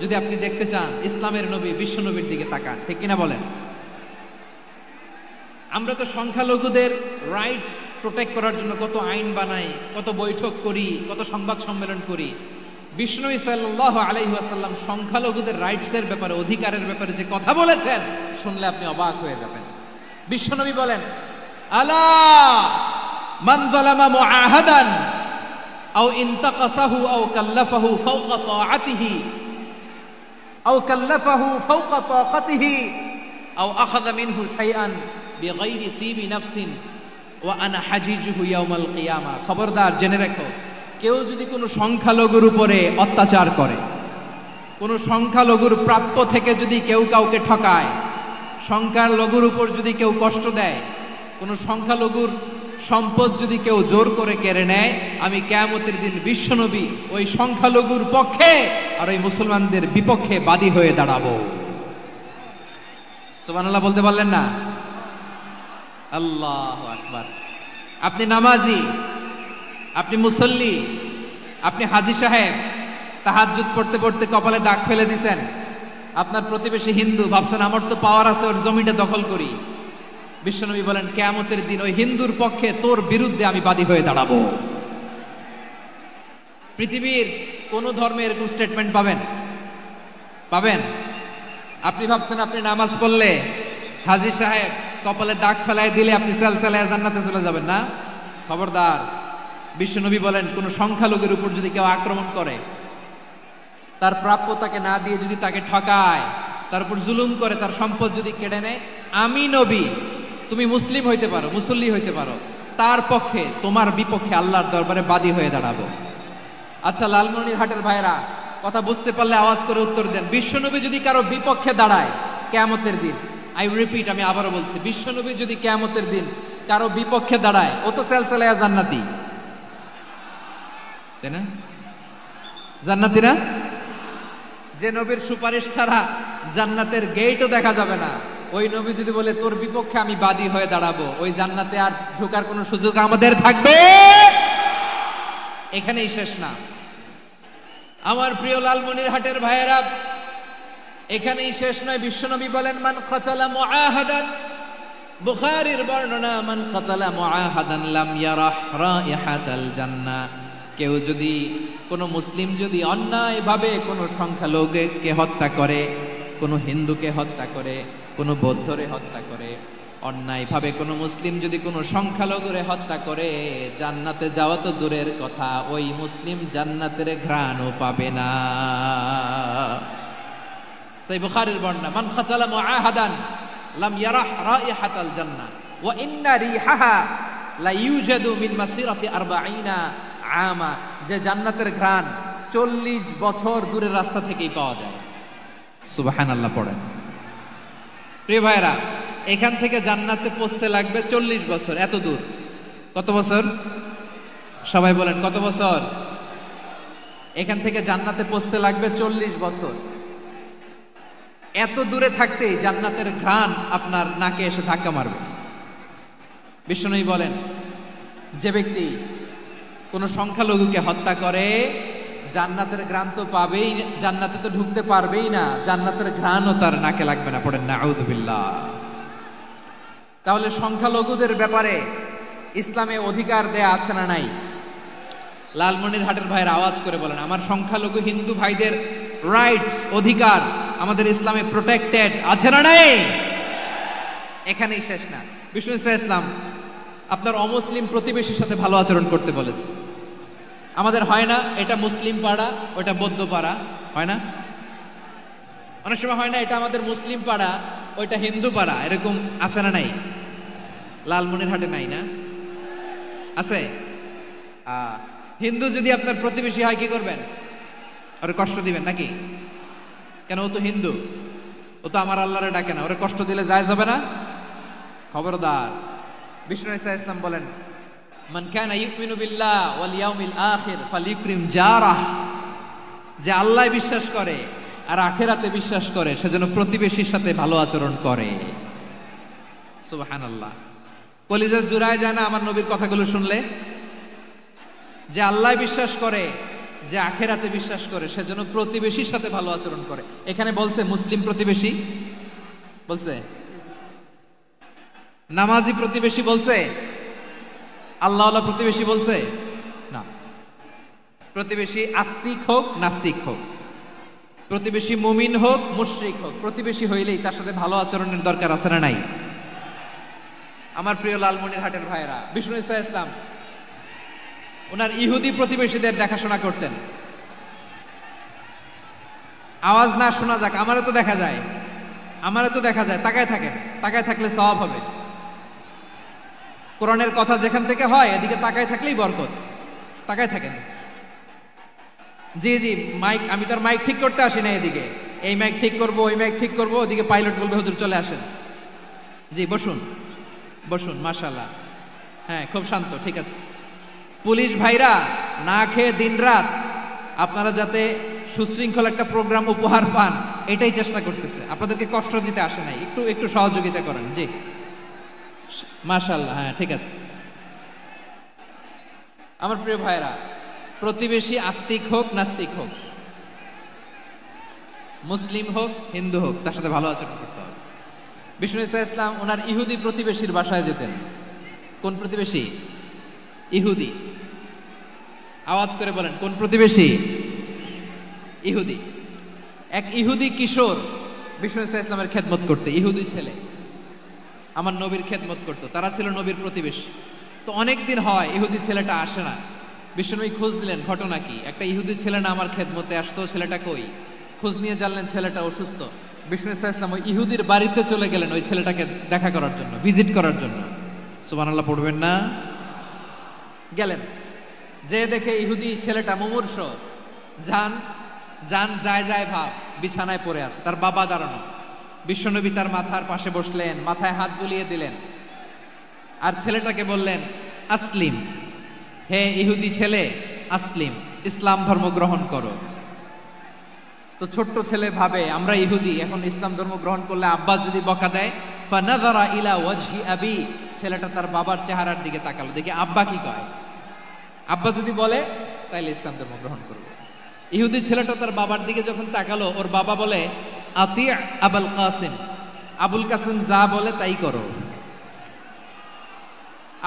যদি আপনি দেখতে চান ইসলামের নবী, বিশ্ব নবীর দিকে তাকান, ঠিক কিনা বলেন? আমরা তো সংখ্যালঘুদের রাইটস প্রোটেক্ট করার জন্য কত আইন বানাই, কত বৈঠক করি, কত সংবাদ সম্মেলন করি। বিষ্ণু সাল্লাল্লাহু আলাইহি ওয়াসাল্লাম সংখ্যালঘুদের রাইটসের ব্যাপারে, অধিকারের ব্যাপারে যে কথা বলেছেন, শুনলে আপনি অবাক হয়ে যাবেন। বিশ্বনবী বলেন, আলা মান যালামা মুআহাদান আও ইনতাকাসাহু আও কাল্লাফাহু ফাওকা তাআতিহি আও কাল্লাফাহু ফাওকা তাকাতিহি আও আখাযা মিনহু শাইআন বিগাইরি তিবি নাফসিন ওয়া আনা হাজিজুহু ইয়াউমাল কিয়ামা। খবরদার, জেনে রাখো, কেউ যদি কোনো সংখ্যালঘুর উপরে অত্যাচার করে, কোনো সংখ্যালঘুর প্রাপ্য থেকে যদি কেউ কাউকে ঠকায়, সংখ্যালঘুর উপর যদি কেউ কষ্ট দেয়, কোনো সংখ্যালঘুর সম্পদ যদি কেউ জোর করে কেড়ে নেয়, আমি কিয়ামতের দিন বিশ্বনবী ওই সংখ্যালঘুর পক্ষে আর ওই মুসলমানদের বিপক্ষে বাদী হয়ে দাঁড়াবো। সুবহানাল্লাহ বলতে পারলেন না? আল্লাহু আকবার। আপনি নামাজি, আপনি মুসল্লি, আপনি হাজী সাহেব, তাহাজ্জুদ পড়তে পড়তে কপালে দাগ ফেলে দিছেন, আপনার প্রতিবেশী হিন্দু, ভাবছেন আমার তো পাওয়ার আছে, ওর জমিটা দখল করি। বিশ্বনবী বলেন কিয়ামতের দিন ওই হিন্দুর পক্ষে তোর বিরুদ্ধে আমি বাদী হয়ে দাঁড়াবো। পৃথিবীর কোন ধর্মে এরকম স্টেটমেন্ট পাবেন? পাবেন? আপনি ভাবছেন আপনি নামাজ পড়লে হাজী সাহেব কপালে দাগ ফেলায় দিলে আপনি সেলসেলায় জান্নাতে চলে যাবেন না? খবরদার। বিশ্বনবী বলেন কোন সংখ্যালঘুর উপর যদি কেউ আক্রমণ করে, তার প্রাপ্য তাকে না দিয়ে যদি তাকে ঠকায়, তার উপর জুলুম করে, তার সম্পদ যদি কেড়ে নেয়, আমি নবী, তুমি মুসলিম হইতে পারো, মুসল্লি হইতে পারো, তার পক্ষে তোমার বিপক্ষে আল্লাহর দরবারে বাদী হয়ে দাঁড়াবো। আচ্ছা লালমনিরহাটের ভাইরা, কথা বুঝতে পারলে আওয়াজ করে উত্তর দেন। বিশ্বনবী যদি কারো বিপক্ষে দাঁড়ায় কিয়ামতের দিন, আই রিপিট, আমি আবারও বলছি, বিশ্বনবী যদি কিয়ামতের দিন কারো বিপক্ষে দাঁড়ায়, ও তো সেলসেলায়া জান্নাতি, তাই না? জান্নাতি না? যে নবীর সুপারিশ ছাড়া জান্নাতের গেটও দেখা যাবে না, ওই নবী যদি বলে তোর বিপক্ষে আমি বাদী হয়ে দাঁড়াবো, ওই জান্নাতে আর ঢোকার কোনো সুযোগ আমাদের থাকবে? এখানেই শেষ না আমার প্রিয় লালমনিরহাটের ভাইয়েরা, এখানেই শেষ নয়। বিশ্বনবী বলেন মান কাতালা মুআহাদান, বুখারীর বর্ণনা, মান কাতালা মুআহাদান লাম ইয়ারাহ রাইহাতাল জান্নাহ। কেউ যদি, কোন মুসলিম যদি অন্যায়ভাবে কোনো সংখ্যালঘুকে হত্যা করে, কোনো হিন্দুকে হত্যা করে, কোনো বৌদ্ধরে হত্যা করে, অন্যায়ভাবে কোনো মুসলিম যদি কোনো সংখ্যালঘুরে হত্যা করে, জান্নাতে যাওয়া তো দূরের কথা, ওই মুসলিম জান্নাতের ঘ্রাণও পাবে না। সেই বুখারীর বর্ণনা, মান কাতালা মুআহাদান লাম ইয়ারাহ রাইহাতাল জান্নাহ ওয়া ইন্না রিহাহা লা ইউজাদু মিন মাসিরাতি 40 আমা। যে জান্নাতের ঘ্রাণ 40 বছর দূরের রাস্তা থেকেই পাওয়া যায়। সুবহানাল্লাহ পড়েন। প্রিয় ভাইরা, এখান থেকে জান্নাতে পৌঁছতে লাগবে 40 বছর। এত দূর, কত বছর? সবাই বলেন কত বছর? এখান থেকে জান্নাতে পৌঁছতে লাগবে 40 বছর। এত দূরে থাকতেই জান্নাতের ঘ্রাণ আপনার নাকে এসে ধাক্কা মারবে। বিশ্বনবী বলেন যে ব্যক্তি কোন সংখ্যালঘুকে হত্যা করে, জান্নাতের ঘ্রাণ তো পাবেই, জান্নাতে তো ঢুকতে পারবেই না, জান্নাতের ঘ্রাণও তার নাকে লাগবে না। পড়েন নাউযুবিল্লাহ। তাহলে সংখ্যালঘুদের ব্যাপারে ইসলামে অধিকার দেয়া আছে না নাই? লালমনিরহাটের ভাইয়ের আওয়াজ করে বলেন, আমার সংখ্যালঘু হিন্দু ভাইদের রাইটস, অধিকার আমাদের ইসলামে প্রোটেক্টেড আছে না নাই? এখানেই শেষ না। বিষ্ণু ইসলাম আপনার অমুসলিম প্রতিবেশীর সাথে ভালো আচরণ করতে বলেছে। আমাদের হয় না, এটা মুসলিম পাড়া, ওটা বৌদ্ধ পাড়া, হয় না? অনেক সময় হয় না, এটা আমাদের মুসলিম পাড়া, ওইটা হিন্দু পাড়া, এরকম আছে না নাই? লালমনিরহাটে নাই না? আছে? হিন্দু যদি আপনার প্রতিবেশী হয় কি করবেন? ওরে কষ্ট দিবেন নাকি? কেন? ও তো হিন্দু, ও তো আমার আল্লাহরে ডাকে না, ওরে কষ্ট দিলে জায়েজ হবে না? খবরদার। বিষ্ণু ইসলাম বলেন মান কানা ইউমিনু বিল্লাহ ওয়াল ইয়াউমিল আখির ফালিউকরিম জারাহ। যে আল্লাহ বিশ্বাস করে আর আখিরাতে বিশ্বাস করে, সেজন্য প্রতিবেশীর সাথে ভালো আচরণ করে। সুবহানাল্লাহ। কলিজা জুড়ায় যায় না আমার নবীর কথাগুলো শুনলে? যে আল্লাহ বিশ্বাস করে, যে আখিরাতে বিশ্বাস করে, সেজন্য প্রতিবেশীর সাথে ভালো আচরণ করে। এখানে বলছে মুসলিম প্রতিবেশী বলছে, নামাজি প্রতিবেশী বলছে, আল্লাহওয়ালা প্রতিবেশী বলছে না। প্রতিবেশী আস্তিক হোক নাস্তিক হোক, প্রতিবেশী মুমিন হোক মুশরিক হোক, প্রতিবেশী হইলেই তার সাথে ভালো আচরণের দরকার আছে না নাই? আমার প্রিয় লালমনিরহাটের ভাইয়েরা, বিষ্ণু ইসলাম ওনার ইহুদি প্রতিবেশীদের দেখাশোনা করতেন। আওয়াজ না শোনা যাক, আমারও তো দেখা যায়, আমারও তো দেখা যায়। তাকায় থাকেন, তাকায় থাকলে সওয়াব হবে। কোরআনের কথা যেখান থেকে হয় এদিকে তাকায় থাকলেই বরকত। তাকায় থাকেন। জি জি, মাইক, আমি তার মাইক ঠিক করতে আসি না এদিকে, এই মাইক ঠিক করবো, ওই মাইক ঠিক করবো, ওদিকে পাইলট বলবে হুজুর চলে আসেন। জি বসুন, বসুন, মাশাআল্লাহ। হ্যাঁ, খুব শান্ত, ঠিক আছে। পুলিশ ভাইরা না খেয়ে দিনরাত আপনারা যাতে সুশৃঙ্খল একটা প্রোগ্রাম উপহার পান এটাই চেষ্টা করতেছে, আপনাদেরকে কষ্ট দিতে আসে নাই, একটু একটু সহযোগিতা করেন। জি, মাশাআল্লাহ, হ্যাঁ ঠিক আছে। আমার প্রিয় ভাইরা, প্রতিবেশী আস্তিক হোক নাস্তিক হোক, মুসলিম হোক হিন্দু হোক, তার সাথে ভালো আচরণ করতে হবে। বিষ্ণু ইসা ইসলাম ওনার ইহুদি প্রতিবেশীর বাসায় যেতেন। কোন প্রতিবেশী? ইহুদি। আওয়াজ করে বলেন, কোন প্রতিবেশী? ইহুদি। এক ইহুদি কিশোর বিষ্ণু ইসা ইসলামের খেদমত করতে, ইহুদি ছেলে আমার নবীর খেদমত করতো, তারা ছিল নবীর প্রতিবেশী। তো অনেক দিন হয় ইহুদি ছেলেটা আসে না। বিষ্ণুনবী খোঁজ দিলেন, ঘটনা কি? একটা ইহুদি ছেলে না আমার খেদমতে আসতো, ছেলেটা কই? খোঁজ নিয়ে জানলেন ছেলেটা অসুস্থ। বিষ্ণু ইসা ইসলাম ওই ইহুদির বাড়িতে চলে গেলেন ওই ছেলেটাকে দেখা করার জন্য, ভিজিট করার জন্য। সুবহানাল্লাহ পড়বেন না? গেলেন, যে দেখে ইহুদি ছেলেটা মুমূর্ষ, যান যান যায় যায় ভাব, বিছানায় পড়ে আছে, তার বাবা দাঁড়ানো। বিশ্বনবী তার মাথার পাশে বসলেন, মাথায় হাত বুলিয়ে দিলেন, আর ছেলেটাকে বললেন, আসলিম, হে ইহুদি ছেলে, আসলিম, ইসলাম ধর্ম গ্রহণ করো। তো ছোট্ট ছেলে ভাবে আমরা ইহুদি, এখন ইসলাম ধর্ম গ্রহণ করলে আব্বা যদি বকা দেয়, ফানাযারা ইলা ওয়াজহি আবি, ছেলেটা তার বাবার চেহারার দিকে তাকালো, দেখি আব্বা কি কয়। আব্বা যদি বলে তাইলে ইসলাম ধর্ম গ্রহণ করব। ইহুদি ছেলেটা তার বাবার দিকে যখন তাকালো, ওর বাবা বলে, আতি আবুল কাসিম, আবুল কাসিম যা বলে তাই করো।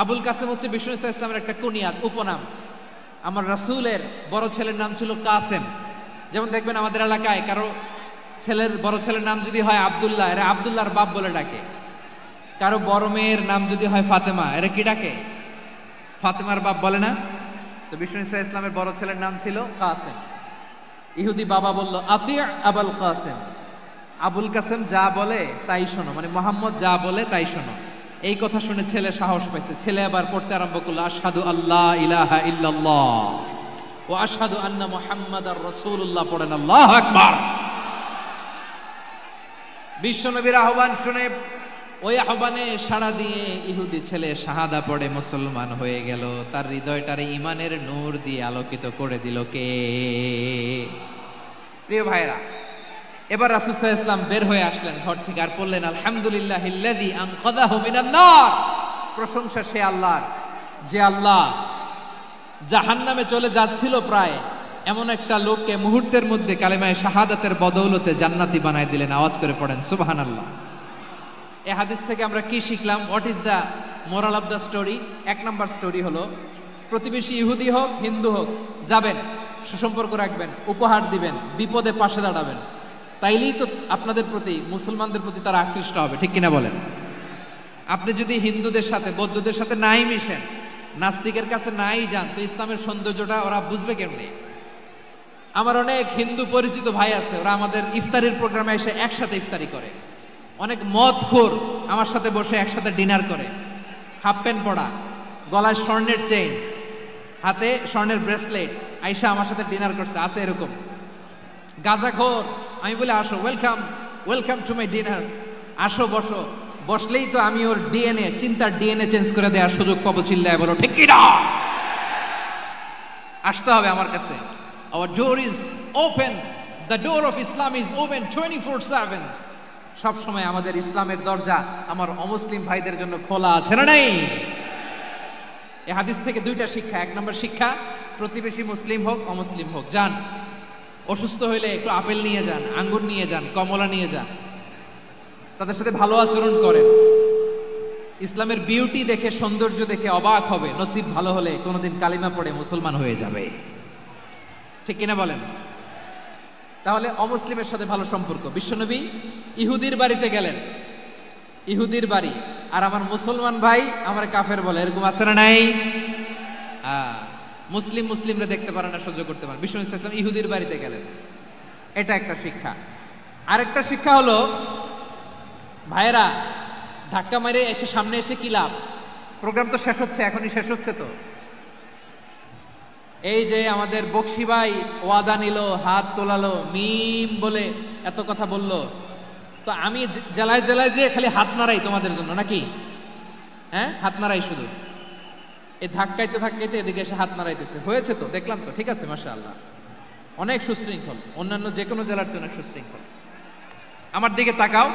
আবুল কাসিম হচ্ছে বিষ্ণু ইসা ইসলামের একটা কুনিয়াত, উপনাম। আমার রাসূলের বড় ছেলের নাম ছিল কাসেম। যেমন দেখবেন আমাদের এলাকায় কারো ছেলের বড় ছেলের নাম যদি হয় আব্দুল্লাহ, এরা আব্দুল্লাহর বাপ বলে ডাকে। কারো বড় মেয়ের নাম যদি হয় ফাতেমা, এরা কি ডাকে? ফাতেমার বাপ বলে না? তো বিষ্ণু ইসা ইসলামের বড় ছেলের নাম ছিল কাসেম। ইহুদি বাবা বলল, আতি আবুল কাসেম, আবুল কাসেম যা বলে তাই শোনো, মানে মোহাম্মদ যা বলে তাই শোনো। এই কথা শুনে ছেলে সাহস পাইছে, ছেলে আবার পড়তে আরম্ভ করলো, আশহাদু আল্লাহ ইলাহা ইল্লাল্লাহ ও আশহাদু আন্না মুহাম্মাদার রাসূলুল্লাহ, পড়েন আল্লাহু আকবার। বিশ্বনবীর আহ্বান শুনে ওই আহ্বানে সাড়া দিয়ে ইহুদি ছেলে শাহাদা পড়ে মুসলমান হয়ে গেল। তার হৃদয়টারে ঈমানের নূর দিয়ে আলোকিত করে দিল কে? প্রিয় ভাইরা, এবার রাসূল সাল্লাল্লাহু আলাইহি ওয়াসাল্লাম বের হয়ে আসলেন ঘর থেকে, আর বললেন, আলহামদুলিল্লাহিল্লাযী আনকাযাহু মিনান নার, প্রশংসা সে আল্লাহর, যে আল্লাহ জাহান্নামে চলে যাচ্ছিল প্রায় এমন একটা লোককে মুহূর্তের মধ্যে কালেমায়ে শাহাদাতের বদৌলতে জান্নাতি বানায় দিলেন। আওয়াজ করে পড়েন সুবহানাল্লাহ। এই হাদিস থেকে আমরা কি শিখলাম? What is the moral of the story? এক নম্বর স্টোরি হলো, প্রতিবেশী ইহুদি হোক হিন্দু হোক, যাবেন, সুসম্পর্ক রাখবেন, উপহার দিবেন, বিপদে পাশে দাঁড়াবেন, তাইলেই তো আপনাদের প্রতি, মুসলমানদের প্রতি তারা আকৃষ্ট হবে, ঠিক কিনা বলেন? আপনি যদি হিন্দুদের সাথে বৌদ্ধদের সাথে নাই মিশেন, নাস্তিকের কাছে নাই যান, তো ইসলামের সৌন্দর্যটা ওরা বুঝবে কেমনে? আমার অনেক হিন্দু পরিচিত ভাই আছে, ওরা আমাদের ইফতারির প্রোগ্রামে এসে একসাথে ইফতারি করে। অনেক মদখোর আমার সাথে বসে একসাথে ডিনার করে, হাফ প্যান্ট পরা, গলায় স্বর্ণের চেইন, হাতে স্বর্ণের ব্রেসলেট, আইসা আমার সাথে ডিনার করছে, আছে এরকম। গাঁজাখোর, আমি বলে আসো, welcome welcome to my dinner, আসো বসো, বসলেই তো আমি ওর ডিএনএ, চিন্তার ডিএনএ চেঞ্জ করে দেওয়ার সুযোগ পাবো। চিল্লায় বলো ঠিক কি না? আসতে হবে আমার কাছে। Our door is open, the door of Islam is open 24/7। সব সময় আমাদের ইসলামের দরজা আমার অমুসলিম ভাইদের জন্য খোলা আছে না নাই? এই হাদিস থেকে দুইটা শিক্ষা। এক নম্বর শিক্ষা, প্রতিবেশী মুসলিম হোক অমুসলিম হোক, যান, অসুস্থ হইলে একটু আপেল নিয়ে যান, আঙ্গুর নিয়ে যান, কমলা নিয়ে যান, তাদের সাথে ভালো আচরণ করেন। ইসলামের বিউটি দেখে, সৌন্দর্য দেখে অবাক হবে, নসিব ভালো হলে কোনোদিন কালিমা পড়ে মুসলমান হয়ে যাবে, ঠিক কিনা বলেন? তাহলে অমুসলিমের সাথে ভালো সম্পর্ক। বিশ্বনবী ইহুদির বাড়িতে গেলেন, ইহুদির বাড়ি, আর আমার মুসলমান ভাই আমার কাফের বলে, এরকম আছে না নাই? মুসলিম মুসলিমরা দেখতে পারে না, সহ্য করতে পারে। বিশ্বনবী সাল্লাল্লাহু আলাইহি ওয়াসাল্লাম ইহুদির বাড়িতে গেলেন, এটা একটা শিক্ষা। আরেকটা শিক্ষা হলো, ভাইরা ধাক্কা মারে এসে সামনে এসে কি লাভ? প্রোগ্রাম তো শেষ হচ্ছে, এখনই শেষ হচ্ছে। তো এই যে আমাদের বকশি ভাই ওয়াদা নিল, হাত তোলালো, মিম বলে এত কথা বলল, তো আমি জেলায় জেলায় যে খালি হাত নাড়াই তোমাদের জন্য নাকি? হ্যাঁ, হাত নাড়াই শুধু। এই ধাক্কাইতে ধাক্কাইতে এদিকে এসে হাত নাড়াইতেছে, হয়েছে তো, দেখলাম তো, ঠিক আছে, মাশাআল্লাহ, অনেক সুশৃঙ্খল, অন্যান্য যে কোনো জেলার চেয়ে অনেক সুশৃঙ্খল। আমার দিকে তাকাও,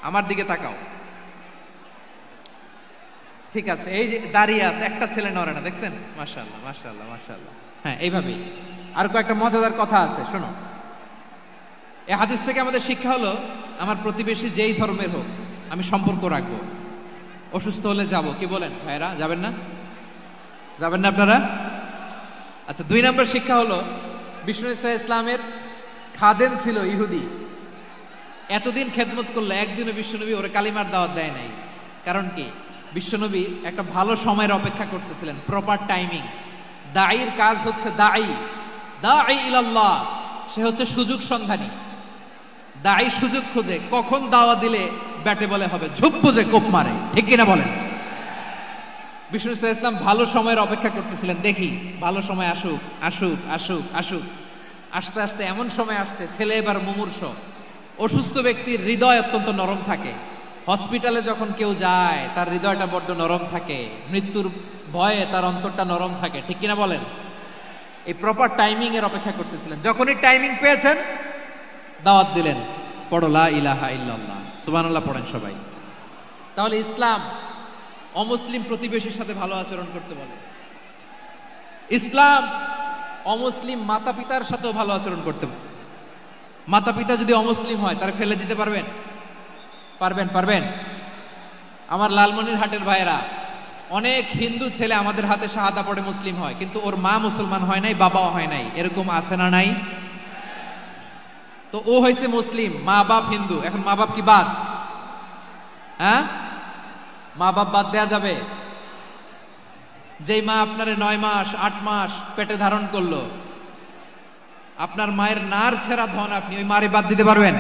আমার দিকে তাকাও, ঠিক আছে, এই যে দাঁড়িয়ে আছে, একটা ছেলে নড়ে না, দেখছেন? মাশাআল্লাহ, মাশাআল্লাহ, মাশাআল্লাহ। হ্যাঁ, এইভাবেই। আর কয়েকটা মজাদার কথা আছে, শোনো। এই হাদিস থেকে আমাদের শিক্ষা হলো, আমার প্রতিবেশী যেই ধর্মের হোক আমি সম্পর্ক রাখবো। অসুস্থ হলে যাব, কি বলেন ভাইরা? যাবেন না? যাবেন না আপনারা? আচ্ছা, 2 নম্বর শিক্ষা হলো, বিষ্ণু ইসা ইসলামের খাদেম ছিল ইহুদি, এতদিন খেদমত করলো, একদিনও বিশ্বনবী ওরে কালিমার দাওয়াত দেয় নাই। কারণ কি? বিশ্বনবী একটা ভালো সময়ের অপেক্ষা করতেছিলেন, প্রপার টাইমিং। দাঈর কাজ হচ্ছে দাঈ ইলাল্লাহ, সে হচ্ছে সুযোগ সন্ধানী। দাঈ সুযোগ খোঁজে, কখন দাওয়া দিলে ব্যাটে বলে হবে, ঝুপ বুঝে কোপ মারে, ঠিক কিনা বলেন? বিষ্ণু ইসলাম ভালো সময়ের অপেক্ষা করতেছিলেন, দেখি ভালো সময় আসুক আসুক আসুক আসুক। আস্তে আস্তে এমন সময় আসছে, ছেলে এবার মুমূর্ষ। অসুস্থ ব্যক্তির হৃদয় অত্যন্ত নরম থাকে। হসপিটালে যখন কেউ যায় তার হৃদয়টা বড্ড নরম থাকে, মৃত্যুর ভয়ে তার অন্তরটা নরম থাকে, ঠিক কিনা বলেন? এই প্রপার টাইমিং এর অপেক্ষা করতেছিলেন। যখনই টাইমিং পেয়েছেন, দাওয়াত দিলেন, পড়ো লা ইলাহা ইল্লাল্লাহ, সুবহানাল্লাহ পড়েন সবাই। তাহলে ইসলাম অমুসলিম প্রতিবেশীর সাথে ভালো আচরণ করতে বলে। ইসলাম অমুসলিম মাতা পিতার সাথেও ভালো আচরণ করতে বলে। মাতা পিতা যদি অমুসলিম হয়, তারা ফেলে দিতে পারবেন? পারবেন? আমার লালমনিরহাটের ভাইয়েরা, অনেক হিন্দু ছেলে আমাদের হাতে শাহাদা পড়ে মুসলিম হয়, কিন্তু ওর মা মুসলমান হয় নাই, বাবাও হয় নাই, এরকম আছে না নাই? তো ও হয়েছে মুসলিম, মা বাপ হিন্দু, এখন মা বাপ কি বাদ? হ্যাঁ, মা বাপ বাদ দেয়া যাবে? যেই মা আপনারে 9 মাস 8 মাস পেটে ধারণ করলো, আপনার মায়ের নার ছেঁড়া ধন, আপনি ওই মারে বাদ দিতে পারবেন?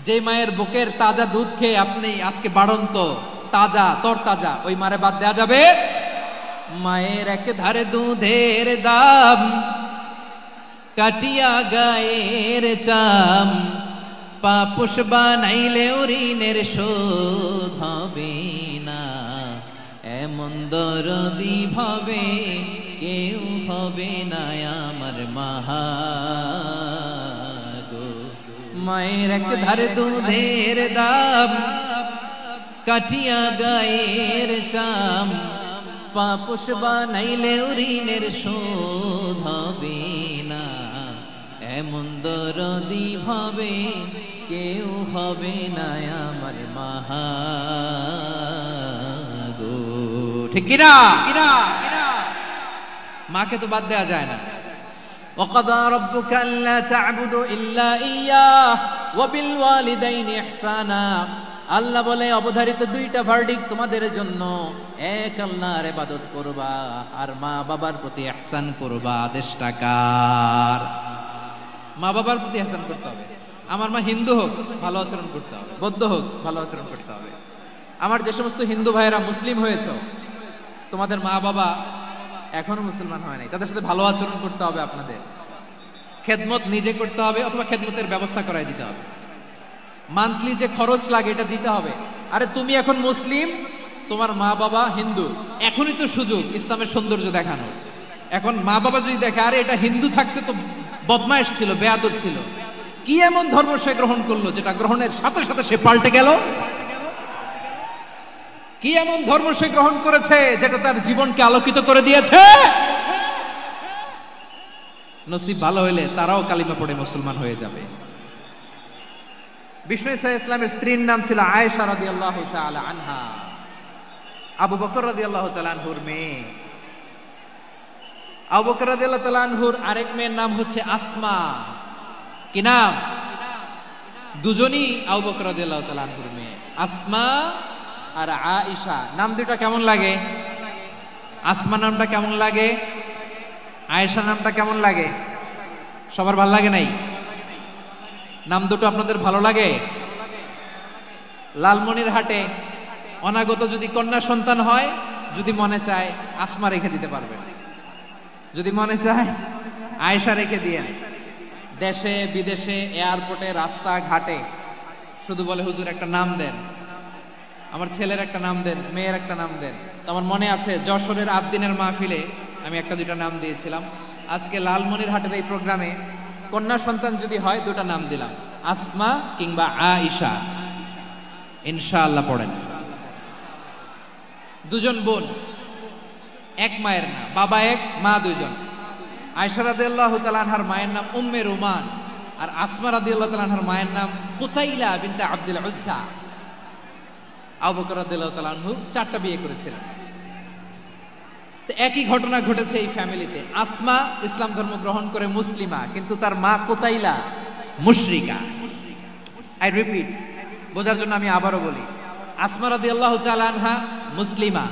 যে মায়ের বুকের তাজা দুধ খেয়ে আপনি আজকে বাড়ন্ত তাজা তরতাজা, ওই মারে বাদ দেয়া যাবে? মায়ের এক ধারে দুধের দাম, কাটিয়া গায়ের চাম, পাপুষ বানাইলেও ঋণের শোধ হবে না, এমন দরদি ভাবে কেউ হবে না আমার মাহা গো। মায়ের এক ধারে দুধের দাম, কাটিয়া গায়ের চাম, পাপুষ বানাইলেও ঋণের শোধ হবে না, এমন দরদি ভাবে কেউ হবে না আমার মাহা গো, ঠিক কিনা? মাকে তো বাদ দেয়া যায় না। وَقَضَى رَبُّكَ أَلَّا تَعْبُدُوا إِلَّا إِيَّاهُ وَبِالْوَالِدَيْنِ إِحْسَانًا। আল্লাহ বলে, অবধারিত 2টা ভার্ডিক্ট তোমাদের জন্য, এক আল্লাহর ইবাদত করবা আর মা বাবার প্রতি ইহসান করবা। আদেশটা কার? মা বাবার প্রতি ইহসান করতে হবে। আমার মা হিন্দু হোক, ভালো আচরণ করতে হবে, বৌদ্ধ হোক, ভালো আচরণ করতে হবে। আমার যে সমস্ত হিন্দু ভাইয়েরা মুসলিম হয়েছে, তোমাদের মা বাবা এখনো মুসলমান হয় নাই, তাদের সাথে ভালো আচরণ করতে হবে। আপনাদের খেদমত নিজে করতে হবে, অথবা খেদমতের ব্যবস্থা করাই দিতে হবে। মান্থলি যে খরচ লাগে এটা দিতে হবে। আরে তুমি এখন মুসলিম, তোমার মা বাবা হিন্দু, এখনই তো সুযোগ ইসলামের সৌন্দর্য দেখানোর। এখন মা বাবা যদি দেখে, আরে এটা হিন্দু থাকতে তো বদমাইশ ছিল, বেয়াদব ছিল, কি এমন ধর্ম সে গ্রহণ করলো যেটা গ্রহণের সাথে সাথে সে পাল্টে গেল? কি এমন ধর্ম সে গ্রহণ করেছে যেটা তার জীবনকে আলোকিত করে দিয়েছে? নসিব ভালো হইলে তারাও কালিমা পড়ে মুসলমান হয়ে যাবে। বিষ্ণু ইসা ইসলামের স্ত্রীর নাম ছিল আয়েশা রাদিয়াল্লাহু তাআলা আনহা, আবু বকর রাদিয়াল্লাহু তাআলা আনহুর মেয়ে। আবু বকর রাদিয়াল্লাহু তাআলা আনহুর আরেক মেয়ের নাম হচ্ছে আসমা। কি নাম? দুজনই আবু বকর রাদিয়াল্লাহু তাআলা আনহুর মেয়ে, আসমা আর আয়েশা। নাম দুটো কেমন লাগে? আসমা নামটা কেমন লাগে? আয়েশা নামটা কেমন লাগে? সবার ভালো লাগে নাই? নাম দুটো আপনাদের ভালো লাগে? লালমনিরহাটে অনাগত যদি কন্যা সন্তান হয়, যদি মনে চায় আসমা রেখে দিতে পারবেন, যদি মনে চায় আয়েশা রেখে দিয়েন। দেশে বিদেশে এয়ারপোর্টে রাস্তা ঘাটে শুধু বলে, হুজুর একটা নাম দেন, আমার ছেলের একটা নাম দেন, মেয়ের একটা নাম দেন। তো আমার মনে আছে যশোরের আদ্দিনের মাহফিলে আমি একটা দুইটা নাম দিয়েছিলাম। আজকে লালমনিরহাটের এই প্রোগ্রামে কন্যা সন্তান যদি হয় দুটা নাম দিলাম, আসমা কিংবা আয়েশা। ইনশাআল্লাহ পড়েন। দুজন বোন, এক মায়ের না, বাবা এক মা দুজন। আয়েশা রাদিয়াল্লাহু তাআলা আনহার মায়ের নাম উম্মে রুমান, আর আসমা রাদিয়াল্লাহু তাআলা আনহার মায়ের নাম কুতাইলা বিনতে আব্দুল উজ্জা। আবু বকর রাদিয়াল্লাহু তাআলা আনহু 4টা বিয়ে করেছিলেন। তো একই ঘটনা ঘটেছে এই ফ্যামিলিতে। আসমা ইসলাম ধর্ম গ্রহণ করে মুসলিমা, কিন্তু তার মা কুতাইলা মুশরিকা। আই রিপিট, বোঝার জন্য আমি আবারও বলি, আসমা রাদিয়াল্লাহু তাআলা আনহা মুসলিমা,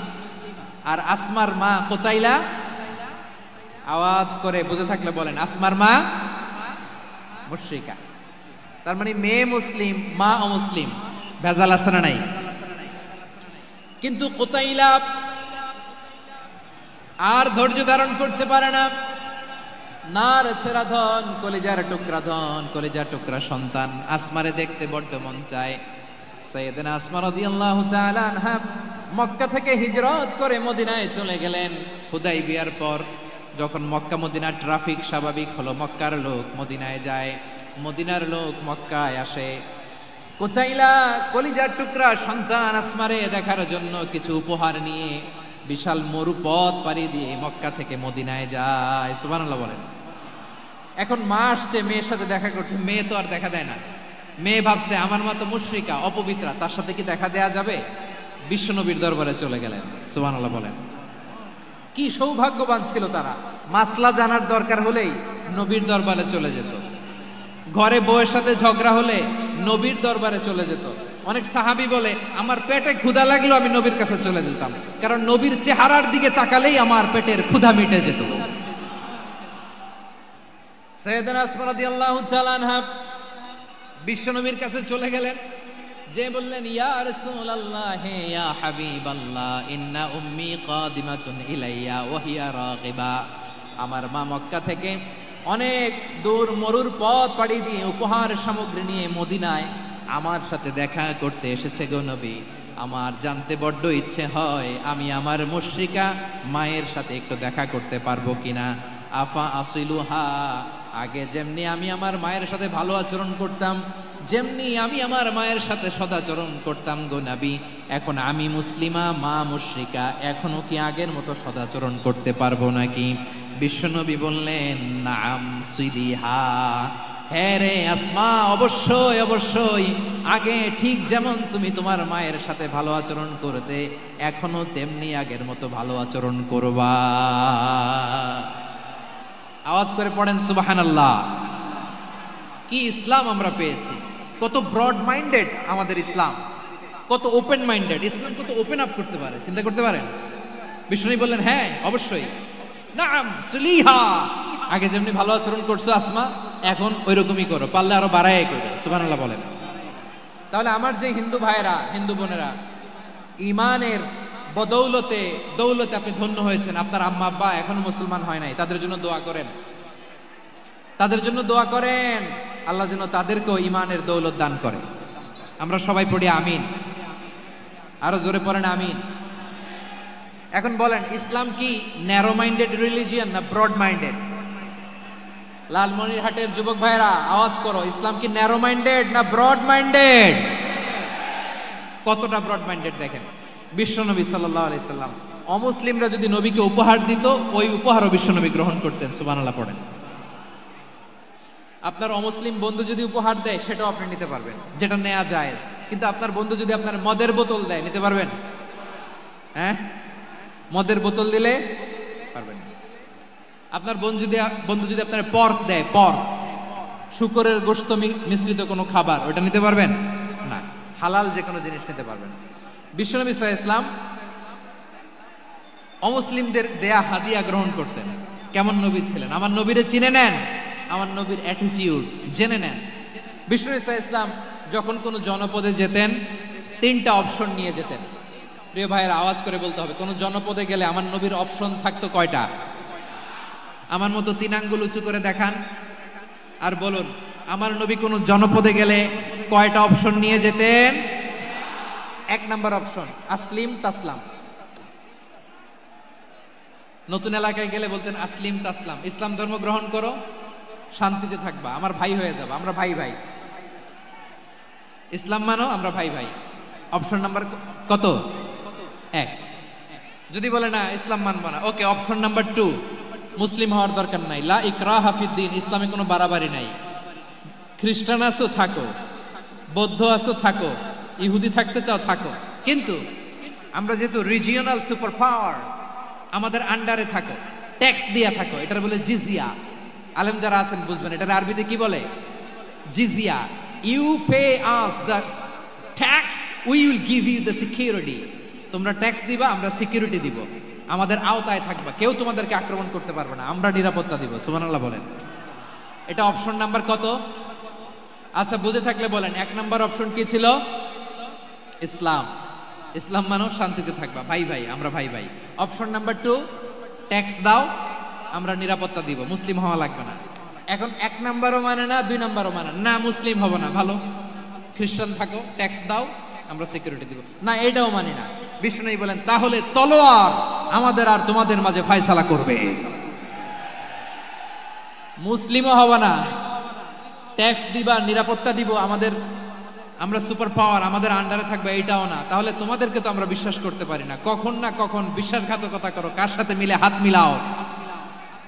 আর আসমার মা কুতাইলা, আওয়াজ করে বুঝে থাকলে বলেন, আসমার মা মুশরিকা। তার মানে মেয়ে মুসলিম, মা অমুসলিম। ভেজাল আছে না নাই? কিন্তু কুতাইলা আর ধৈর্য ধারণ করতে পারে না। নার ছেড়া ধন, কলিজার টুকরা ধন, কলিজার টুকরা সন্তান আসমারে দেখতে বড্ড মন চায়। সাইয়েদনা আসমা রাদিয়াল্লাহু তাআলা আনহা মক্কা থেকে হিজরত করে মদিনায় চলে গেলেন হুদাইবিয়ার পর। যখন মক্কা মদিনার ট্রাফিক স্বাভাবিক হলো, মক্কার লোক মদিনায় যায়, মদিনার লোক মক্কায় আসে। কুতাইলা কলিজার টুকরা সন্তান আসমারে দেখার জন্য কিছু উপহার নিয়ে বিশাল মরুপথ পাড়ি দিয়ে মক্কা থেকে মদিনায় যায়। সুবহানাল্লাহ বলেন। এখন মা আসছে মেয়ের সাথে দেখা করতে, মেয়ে তো আর দেখা দেয় না। মেয়ে ভাবছে আমার মা তো মুশরিকা, অপবিত্রা, তার সাথে কি দেখা দেয়া যাবে? বিশ্বনবীর দরবারে চলে গেলেন। সুবহানাল্লাহ বলেন। কি সৌভাগ্যবান ছিল তারা, মাসলা জানার দরকার হলেই নবীর দরবারে চলে যেত। ঘরে বউয়ের সাথে ঝগড়া হলে নবীর দরবারে চলে যেত। অনেক সাহাবী বলে, আমার পেটে ক্ষুধা লাগলো আমি নবীর কাছে চলে যেতাম, কারণ নবীর চেহারার দিকে তাকালেই আমার পেটের ক্ষুধা মিটে যেত। সাইয়েদনা আসমা রাদিয়াল্লাহু তাআলা আনহা বিশ্বনবীর কাছে চলে গেলেন, যে বললেন, ইয়া রাসূলুল্লাহ, ইয়া হাবিবাল্লাহ, ইন্না উম্মি কাদিমাতুন ইলাইয়া ওয়া হিয়া রাগিবা। আমার মা মক্কা থেকে অনেক দূর মরুর পথ পাড়ি দিয়ে উপহার সামগ্রী নিয়ে মদিনায় আমার সাথে দেখা করতে এসেছে গো নবী। আমার জানতে বড্ড ইচ্ছে হয় আমি আমার মুশরিকা মায়ের সাথে একটু দেখা করতে পারবো কিনা। আফা আসিলুহা, আগে যেমনি আমি আমার মায়ের সাথে ভালো আচরণ করতাম, যেমনি আমি আমার মায়ের সাথে সদাচরণ করতাম গো নবী, এখন আমি মুসলিমা, মা মুশরিকা, এখনো কি আগের মতো সদাচরণ করতে পারবো নাকি? বিশ্বনবী বললেন, নাম সিদিহা, হ্যাঁ রে আসমা, অবশ্যই অবশ্যই, আগে ঠিক যেমন তুমি তোমার মায়ের সাথে ভালো আচরণ করতে, এখনো তেমনি আগের মতো ভালো আচরণ করবা। আওয়াজ করে পড়েন সুবহানাল্লাহ। কি ইসলাম আমরা পেয়েছি! কত ব্রড মাইন্ডেড আমাদের ইসলাম, কত ওপেন মাইন্ডেড ইসলাম, কত ওপেন আপ করতে পারে, চিন্তা করতে পারেন। বিষ্ণু বললেন, হ্যাঁ অবশ্যই, নাম সুলিহা, আগে যেমনি ভালো আচরণ করছো আসমা, এখন ওই রকমই করো, পারলে আরো বাড়ায় করো। সুবহানাল্লাহ বলেন। তাহলে আমার যে হিন্দু ভাইরা, হিন্দু বোনেরা, ইমানের বদৌলতে দৌলতে আপনি ধন্য হয়েছেন, আপনার আম্মা আব্বা এখনো মুসলমান হয় নাই, তাদের জন্য দোয়া করেন, তাদের জন্য দোয়া করেন, আল্লাহ যেন তাদেরকেও ইমানের দৌলত দান করে। আমরা সবাই পড়ি আমিন, আরো জোরে পড়েন আমিন। এখন বলেন, ইসলাম কি ন্যারো মাইন্ডেড রিলিজিয়ান না ব্রড মাইন্ডেড? লালমনিরহাটের যুবক ভাইরা আওয়াজ করো, ইসলাম কি ন্যারো মাইন্ডেড না ব্রড মাইন্ডেড? কতটা ব্রড মাইন্ডেড দেখেন। বিশ্বনবী সাল্লাল্লাহু আলাইহি সাল্লাম অমুসলিমরা যদি নবীকে উপহার দিত, ওই উপহারও বিশ্বনবী গ্রহণ করতেন। সুবহানাল্লাহ পড়েন। আপনার অমুসলিম বন্ধু যদি উপহার দেয়, সেটাও আপনি নিতে পারবেন, যেটা নেওয়া যায়। কিন্তু আপনার বন্ধু যদি আপনার মদের বোতল দেয়, নিতে পারবেন? হ্যাঁ, মদের বোতল দিলে পারবেন না। আপনার বন্ধু যদি আপনার পর্ক দেয়, পর্ক, শুকরের গোশত মিশ্রিত কোনো খাবার, ওটা নিতে পারবেন না। হালাল যে কোনো জিনিস নিতে পারবেন। বিশ্বনবী সাল্লাল্লাহু আলাইহি ওয়াসাল্লাম অমুসলিমদের দেয়া হাদিয়া গ্রহণ করতেন। কেমন নবী ছিলেন! আমার নবীরে চিনে নেন, আমার নবীর অ্যাটিটিউড জেনে নেন। বিশ্বনবী সাল্লাল্লাহু আলাইহি ওয়াসাল্লাম যখন কোনো জনপদে যেতেন, 3টা অপশন নিয়ে যেতেন। প্রিয় ভাইয়ের আওয়াজ করে বলতে হবে, কোন জনপদে গেলে আমার নবীর অপশন থাকতো কয়টা? আমার মতো 3 আঙ্গুল উঁচু করে দেখান আর বলুন, আমার নবী কোন জনপদে গেলে কয়টা অপশন নিয়ে যেতেন? এক নাম্বার অপশন আসলিম তাসলাম। নতুন এলাকায় গেলে বলতেন আসলিম তাসলাম, ইসলাম ধর্ম গ্রহণ করো, শান্তিতে থাকবা, আমার ভাই হয়ে যাবা, আমরা ভাই ভাই। ইসলাম মানো, আমরা ভাই ভাই। অপশন নাম্বার কত? এক। যদি বলে না ইসলাম মানবো না, ওকে, অপশন নাম্বার 2, মুসলিম হওয়ার দরকার নাই, লা ইকরাহা ফিদ্দিন, ইসলামে কোনো বাড়াবাড়ি নাই। খ্রিস্টান আছো থাকো, বৌদ্ধ আছো থাকো, ইহুদি থাকতে চাও থাকো, কিন্তু আমরা যেহেতু রিজিওনাল সুপার পাওয়ার, আমাদের আন্ডারে থাকো, ট্যাক্স দিয়া থাকো, এটার বলে জিজিয়া। আলেম যারা আছেন বুঝবেন এটার আরবিতে কি বলে, জিজিয়া। You pay us the tax, we will give you the security. তোমরা ট্যাক্স দিবা, আমরা সিকিউরিটি দিব, আমাদের আওতায় থাকবা, কেউ তোমাদেরকে আক্রমণ করতে পারবে না, আমরা নিরাপত্তা দিব। সুবহানাল্লাহ বলেন। এটা অপশন নাম্বার কত? আচ্ছা, বুঝে থাকলে বলেন, এক নাম্বার অপশন কি ছিল? ইসলাম। ইসলাম মানো, শান্তিতে থাকবা, ভাই ভাই, আমরা ভাই ভাই। অপশন নাম্বার 2, ট্যাক্স দাও, আমরা নিরাপত্তা দিব, মুসলিম হওয়া লাগবে না। এখন এক নাম্বারও মানে না, 2 নাম্বারও মানে না, মুসলিম হবো না, ভালো, খ্রিস্টান থাকো, ট্যাক্স দাও, আমরা সিকিউরিটি দিব না, এটাও মানি না। বিষ্ণু বলেন, তাহলে তলোয়ার আমাদের আর তোমাদের মাঝে ফয়সালা করবে। মুসলিমও হবো না, ট্যাক্স দিবা, নিরাপত্তা দিব, আমরা সুপার পাওয়ার, আমাদের আন্ডারে থাকবে, এইটাও না। তাহলে তোমাদেরকে তো আমরা বিশ্বাস করতে পারি না, কখন না কখন বিশ্বাসঘাতকতা করো, কার সাথে মিলে হাত মিলাও,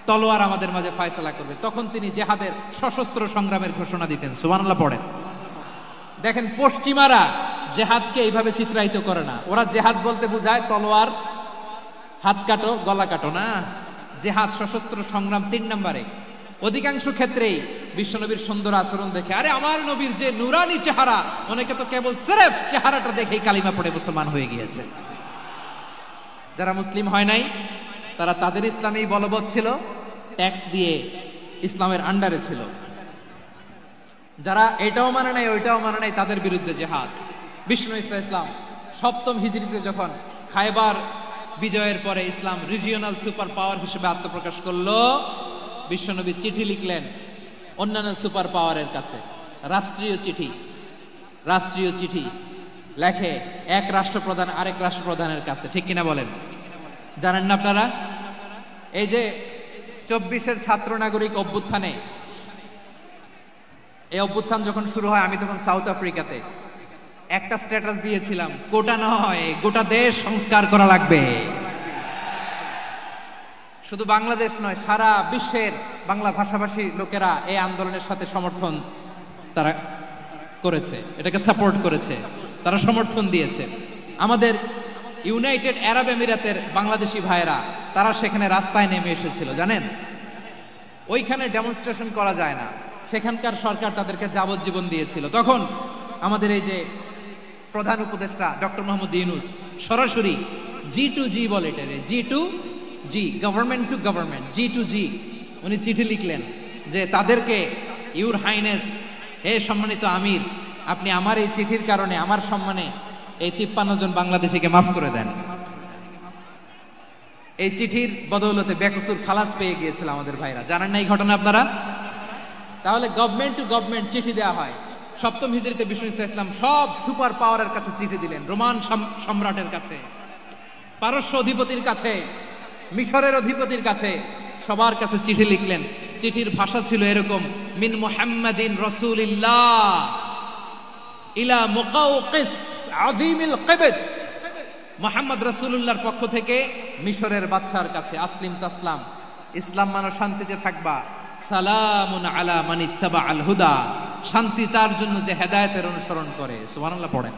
তলোয়ার আমাদের মাঝে ফয়সালা করবে। তখন তিনি জেহাদের সশস্ত্র সংগ্রামের ঘোষণা দিতেন। সুবহানাল্লাহ পড়েন। দেখেন, পশ্চিমারা জেহাদকে এইভাবে চিত্রায়িত করে না, ওরা জেহাদ বলতে বুঝায় তলোয়ার, হাত কাটো, গলা কাটো, না, জেহাদ সশস্ত্র সংগ্রাম 3 নম্বরে। অধিকাংশ ক্ষেত্রেই বিশ্বনবীর সুন্দর আচরণ দেখে, আরে আমার নবীর যে নুরানি চেহারা, অনেকে তো কেবল সিরেফ চেহারাটা দেখেই কালিমা পড়ে মুসলমান হয়ে গিয়েছে। যারা মুসলিম হয় নাই তারা তাদের ইসলামেই বলবৎ ছিল, ট্যাক্স দিয়ে ইসলামের আন্ডারে ছিল। যারা এটাও মানে নাই, ওইটাও মানে নাই, তাদের বিরুদ্ধে জেহাদ। বিষ্ণু ইসলাম 7ম হিজরিতে যখন খায়বার বিজয়ের পরে ইসলাম রিজিওনাল সুপার পাওয়ার হিসেবে আত্মপ্রকাশ করলো, বিশ্বনবী চিঠি লিখলেন অন্যান্য সুপার পাওয়ারের কাছে, রাষ্ট্রীয় চিঠি লেখে এক রাষ্ট্রপ্রধান আরেক রাষ্ট্রপ্রধানের কাছে। ঠিক কিনা বলেন? জানেন না আপনারা? এই যে 24-এর ছাত্র নাগরিক অভ্যুত্থানে, এই অভ্যুত্থান যখন শুরু হয়, আমি তখন সাউথ আফ্রিকাতে, একটা স্ট্যাটাস দিয়েছিলাম, কোটা নয়, গোটা দেশ সংস্কার করা লাগবে। শুধু বাংলাদেশ নয়, সারা বিশ্বের বাংলা ভাষাভাষী লোকেরা এই আন্দোলনের সাথে সমর্থন তারা করেছে, এটাকে সাপোর্ট করেছে, তারা সমর্থন দিয়েছে। আমাদের ইউনাইটেড আরব আমিরাতের বাংলাদেশি ভাইয়েরা, তারা সেখানে রাস্তায় নেমে এসেছিল, জানেন? ওইখানে ডেমনস্ট্রেশন করা যায় না, সেখানকার সরকার তাদেরকে যাবজ্জীবন দিয়েছিল। তখন আমাদের এই যে প্রধান উপদেষ্টা ডক্টর মোহাম্মদ ইউনূস সরাসরি G2G বলে, এটারে G2G, government to government, G2G, উনি চিঠি লিখলেন যে তাদেরকে, ইউর হাইনেস, হে সম্মানিত আমির, আপনি আমার এই চিঠির কারণে আমার সম্মানে এই 53 জন বাংলাদেশিকে মাফ করে দেন। এই চিঠির বদৌলতে বেকসুর খালাস পেয়ে গিয়েছিল আমাদের ভাইরা। জানেন না এই ঘটনা আপনারা? তাহলে গভর্নমেন্ট টু গভর্নমেন্ট চিঠি দেওয়া হয়। 7ম হিজরিতে বিষ্ণু ইসলাম সব সুপার পাওয়ারের কাছে চিঠি দিলেন, রোমান সম্রাটের কাছে, পারস্য অধিপতির কাছে, মিশরের অধিপতির কাছে, সবার কাছে চিঠি লিখলেন। চিঠির ভাষা ছিল এরকম, মিন মুহাম্মাদিন রাসূলিল্লাহ ইলা মুকাওকিস আযীমিল কিবত, মুহাম্মদ রাসূলুল্লাহর পক্ষ থেকে মিশরের বাদশার কাছে, আসলিম তাসলাম, ইসলাম মানো, শান্তিতে থাকবা, সালামুন আলা মান ইত্তাবাআল হুদা, শান্তি তার জন্য যে হেদায়েতের অনুসরণ করে। সুবহানাল্লাহ পড়েন।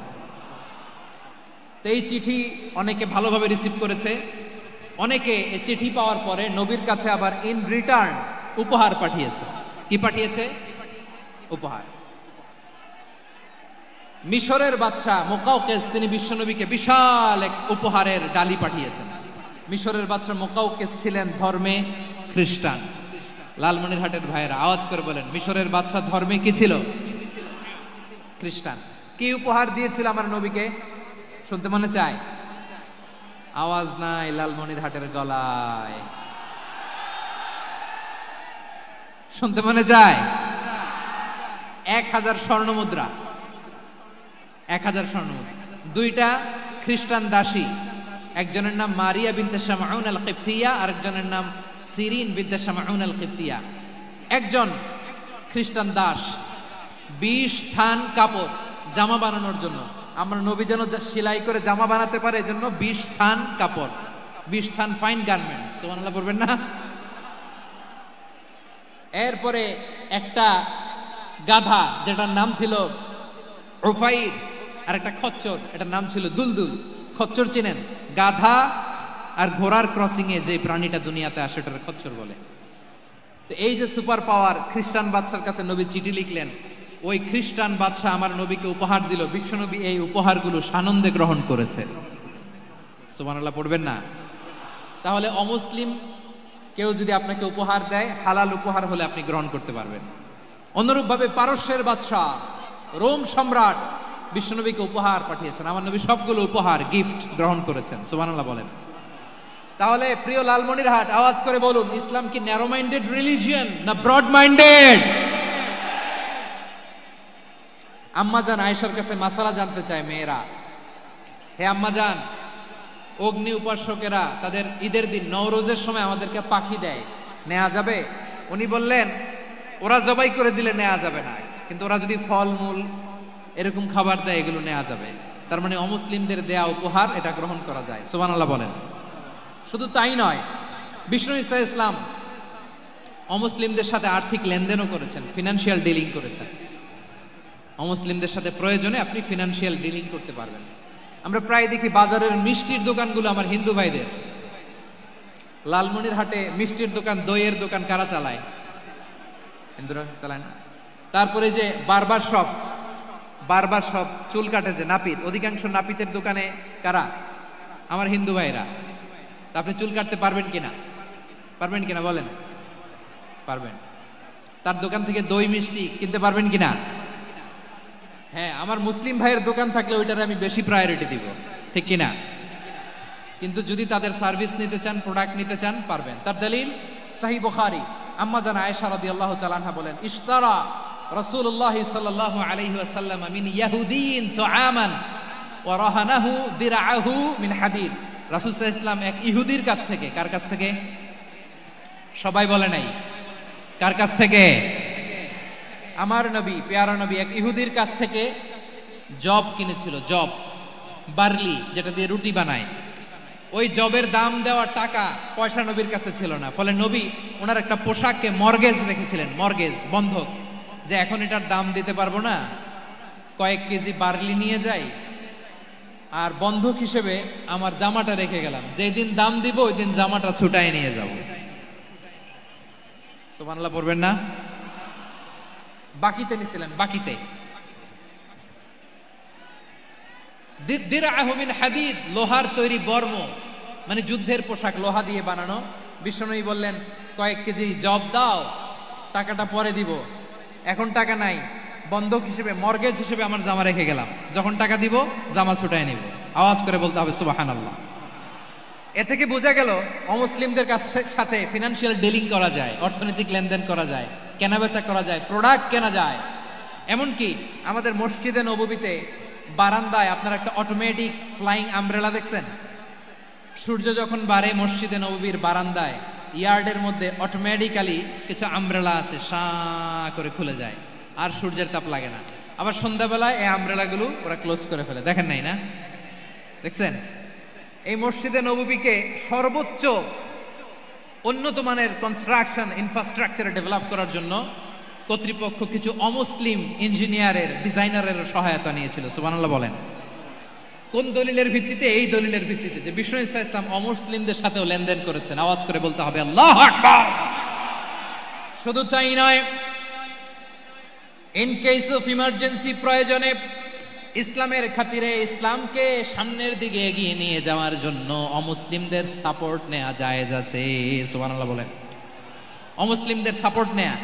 তো এই চিঠি অনেকে ভালোভাবে রিসিভ করেছে, অনেকে এই চিঠি পাওয়ার পরে নবীর কাছে আবার ইন রিটার্ন উপহার পাঠিয়েছে। কি পাঠিয়েছে? উপহার। মিশরের বাদশা মুকাওকিস, তিনি বিশ্বনবীকে বিশাল এক উপহারের ডালি পাঠিয়েছেন। মিশরের বাদশা মুকাওকিস ছিলেন ধর্মে খ্রিস্টান। লালমনিরহাটের ভাইয়েরা আওয়াজ করে বলেন, মিশরের বাদশা ধর্মে কি ছিল? খ্রিস্টান। কি উপহার দিয়েছিল আমার নবীকে? শুনতে মনে চায়? আওয়াজ নাই লালমনিরহাটের গলায়, শুনতে মনে চায়? 1000 স্বর্ণ মুদ্রা, 1000 স্বর্ণ মুদ্রা। দুইটা খ্রিস্টান দাসী, একজনের নাম মারিয়া বিনতে শামউন আল কিবতিয়া, আরেকজনের নাম সিরিন বিনতে শামউন আল কিবতিয়া। একজন খ্রিস্টান দাস 20 থান কাপড় জামা বানানোর জন্য, আমরা নবী যেন সেলাই করে জামা বানাতে পারে এজন্য 20 থান কাপড়, 20 থান ফাইন গার্মেন্ট, সুবহানাল্লাহ পড়বেন না? এরপরে একটা গাধা যেটার নাম ছিল উফাইর, আর একটা খচ্চর, এটার নাম ছিল দুলদুল। খচ্চর চিনেন? গাধা আর ঘোড়ার ক্রসিং এ যে প্রাণীটা দুনিয়াতে আসে ওটার খচ্চর বলে। তো এই যে সুপার পাওয়ার, খ্রিস্টান বাদশার কাছে নবী চিঠি লিখলেন, ওই খ্রিস্টান বাদশা আমার নবীকে উপহার দিল, বিশ্বনবী এই উপহারগুলো সানন্দে গ্রহণ করেছে। সুবহানাল্লাহ পড়বেন না? তাহলে অমুসলিম কেউ যদি আপনাকে উপহার দেয়, হালাল উপহার হলে আপনি গ্রহণ করতে পারবেন। অনুরূপভাবে পারস্যের বাদশা, রোম সম্রাট বিশ্বনবীকে উপহার পাঠিয়েছেন, আমার নবী সবগুলো উপহার গিফট গ্রহণ করেছেন। সুবহানাল্লাহ বলেন। তাহলে প্রিয় লালমনিরহাট, আওয়াজ করে বলুন, ইসলাম কি ন্যারো মাইন্ডেড রিলিজিয়ন না ব্রড মাইন্ডেড? আম্মাজান আয়েশার কাছে মাসালা জানতে চায় মেয়েরা, হে আম্মাজান, অগ্নি উপাসকেরা তাদের ঈদের দিন নওরোজের সময় আমাদেরকে পাখি দেয়, নেওয়া যাবে? উনি বললেন, ওরা জবাই করে দিলে নেওয়া যাবে না, কিন্তু ওরা যদি ফলমূল এরকম খাবার দেয় এগুলো নেওয়া যাবে। তার মানে অমুসলিমদের দেয়া উপহার এটা গ্রহণ করা যায়। সুবহানাল্লাহ বলেন। শুধু তাই নয়, বিষ্ণু ঈসা ইসলাম অমুসলিমদের সাথে আর্থিক লেনদেনও করেছেন, ফিনান্সিয়াল ডিলিং করেছেন। অমুসলিমদের সাথে প্রয়োজনে আপনি ফিনান্সিয়াল ডিলিং করতে পারবেন। আমরা প্রায় দেখি বাজারের মিষ্টির দোকানগুলো আমার হিন্দু ভাইদের। লালমনিরহাটে মিষ্টির দোকান, দইয়ের দোকান কারা চালায়? হিন্দুরা চালায় না? তারপরে যে বারবার শপ, চুল কাটে যে নাপিত, অধিকাংশ নাপিতের দোকানে কারা? আমার হিন্দু ভাইরা। তা আপনি চুল কাটতে পারবেন কিনা বলেন? পারবেন। তার দোকান থেকে দই মিষ্টি কিনতে পারবেন কিনা? হ্যাঁ, আমার মুসলিম ভাইয়ের দোকান থাকলে ওইটারে আমি বেশি প্রায়োরিটি দিব, ঠিক কিনা? কিন্তু যদি তাদের সার্ভিস নিতে চান, প্রোডাক্ট নিতে চান, পারবেন। তার দলিল সহিহ বুখারী, আম্মা জান আয়েশা রাদিয়াল্লাহু তাআলা আনহা বলেন, ইশতারা রাসূলুল্লাহ সাল্লাল্লাহু আলাইহি ওয়াসাল্লাম মিন ইয়াহুদিয়িন তুআমান ওয়া রাহানাহু দিরআহু মিন হাদিদ। রাসূল সাল্লাল্লাহু আলাইহি ওয়াসাল্লাম এক ইহুদির কাছ থেকে, কার কাছ থেকে? সবাই বলে নাই, কার কাছ থেকে? আমার নবী, পেয়ারা নবী এক ইহুদির কাছ থেকে জব কিনেছিল, জব, বার্লি, যেটা দিয়ে রুটি বানায়। ওই জবের দাম দেওয়া টাকা পয়সা নবীর কাছে ছিল না, ফলে নবী ওনার একটা পোশাককে মর্গেজ রেখেছিলেন, মর্গেজ, বন্ধক, যে এখন এটার দাম দিতে পারবো না, কয়েক কেজি বার্লি নিয়ে যাই আর বন্ধক হিসেবে আমার জামাটা রেখে গেলাম, যেদিন দাম দিব ওই দিন জামাটা ছুটায় নিয়ে যাব। সুবহানাল্লাহ পড়বেন না? বাকিতে নিছিলেন, বাকিতে। দিরআহু মিন হাদিদ, লোহার তৈরি বর্ম, মানে যুদ্ধের পোশাক, লোহা দিয়ে বানানো। বিষ্ণুনবী বললেন, কয়েক কেজি জব দাও, টাকাটা পরে দিব, এখন টাকা নাই, বন্ধক হিসেবে, মর্গেজ হিসেবে আমার জামা রেখে গেলাম, যখন টাকা দিব জামা ছুটায় নিব। আওয়াজ করে বলতে হবে সুবহানাল্লাহ। এ থেকে বোঝা গেল অমুসলিমদের সাথে ফিনান্সিয়াল ডিলিং করা যায়, অর্থনৈতিক লেনদেন করা যায়, কেনাবেচা করা যায়, প্রোডাক্ট কেনা যায়। এমনকি আমাদের মসজিদে নববীতে বারান্দায় আপনারা একটা অটোমেটিক ফ্লাইং আমব্রেলা দেখছেন? সূর্য যখন বাড়ে মসজিদে নববীর বারান্দায়, ইয়ার্ডের মধ্যে অটোমেটিক্যালি কিছু আমব্রেলা আছে, শাঁ করে খুলে যায়, আর সূর্যের তাপ লাগে না। আবার সন্ধ্যাবেলায় এই আমব্রেলাগুলো ওরা ক্লোজ করে ফেলে, দেখেন নাই না? দেখছেন? এই মসজিদে নববীকে সর্বোচ্চ উন্নত মানের কনস্ট্রাকশন ইনফ্রাস্ট্রাকচার ডেভেলপ করার জন্য কর্তৃপক্ষ কিছু অমুসলিম ইঞ্জিনিয়ারের, ডিজাইনারের সহায়তা নিয়েছিল। সুবহানাল্লাহ বলেন। কোন দলিলের ভিত্তিতে? এই দলিলের ভিত্তিতে যে বিষ্ণু ঈসা ইসলাম অমুসলিমদের সাথেও লেনদেন করেছেন। আওয়াজ করে বলতে হবে আল্লাহু আকবার। শুধু তাই নয়, ইন কেস অফ ইমার্জেন্সি, প্রয়োজনে ইসলামের খাতিরে, ইসলামকে সামনের দিকে এগিয়ে নিয়ে যাওয়ার জন্য অমুসলিমদের সাপোর্ট নেওয়া জায়েজ আছে। সুবহানাল্লাহ বলেন। অমুসলিমদের সাপোর্ট নেয়া,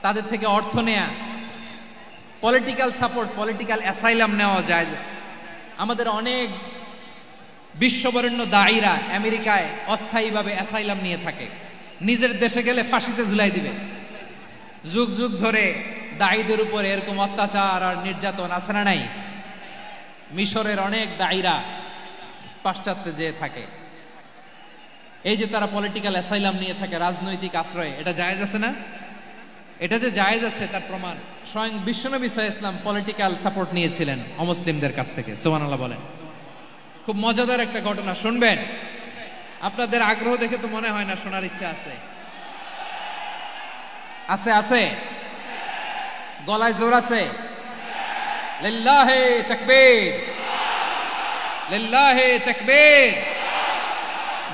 তাদের থেকে অর্থ নেয়া, পলিটিক্যাল সাপোর্ট, পলিটিক্যাল অ্যাসাইলাম নেওয়া জায়েজ আছে। আমাদের অনেক বিশ্ববরেণ্য দায়ীরা আমেরিকায় অস্থায়ীভাবে অ্যাসাইলাম নিয়ে থাকে, নিজের দেশে গেলে ফাঁসিতে ঝুলাই দিবে। যুগ যুগ ধরে দায়ীদের উপর এরকম অত্যাচার আর নির্যাতন আছে না নাই? মিশরের অনেক দায়ীরা পাশ্চাত্যে যেয়ে থাকে, এই যে তারা পলিটিক্যাল অ্যাসাইলাম নিয়ে থাকে, রাজনৈতিক আশ্রয়, এটা জায়েজ আছে না? এটা যে জায়েজ আছে তার প্রমাণ স্বয়ং বিশ্বনবী সাল্লাল্লাহু আলাইহি ওয়াসাল্লাম পলিটিক্যাল সাপোর্ট নিয়েছিলেন অমুসলিমদের কাছ থেকে। সুবহানাল্লাহ বলেন। খুব মজাদার একটা ঘটনা শুনবেন, আপনাদের আগ্রহ দেখে তো মনে হয় না শোনার ইচ্ছা আছে। আছে আছে, গলায় জোর আছে। লিল্লাহি তাকবীর, লিল্লাহি তাকবীর,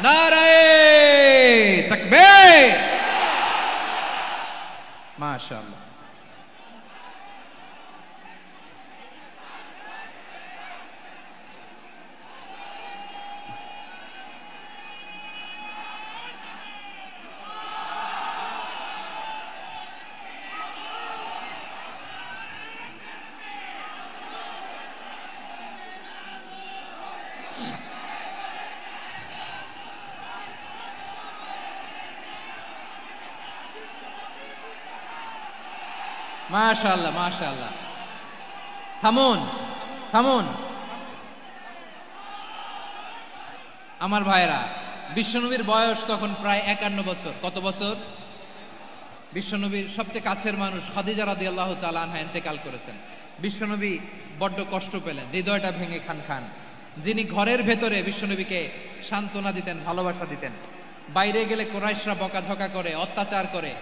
নারায়ে তাকবীর। মাশাআল্লাহ। মাশাআল্লাহ মাশাআল্লাহ। থামুন থামুন আমার ভাইরা, বিশ্বনবীর বয়স তখন প্রায় 51 বছর। কত বছর? বিশ্বনবীর সবচেয়ে কাছের মানুষ খাদিজা রাদিয়াল্লাহু তাআলা আনহা ইন্তেকাল করেছেন। বিশ্বনবী বড্ড কষ্ট পেলেন, হৃদয়টা ভেঙে খান খান। যিনি ঘরের ভেতরে বিশ্বনবীকে সান্ত্বনা দিতেন, ভালোবাসা দিতেন, বাইরে গেলে কুরাইশরা বকাঝকা করে, অত্যাচার করে,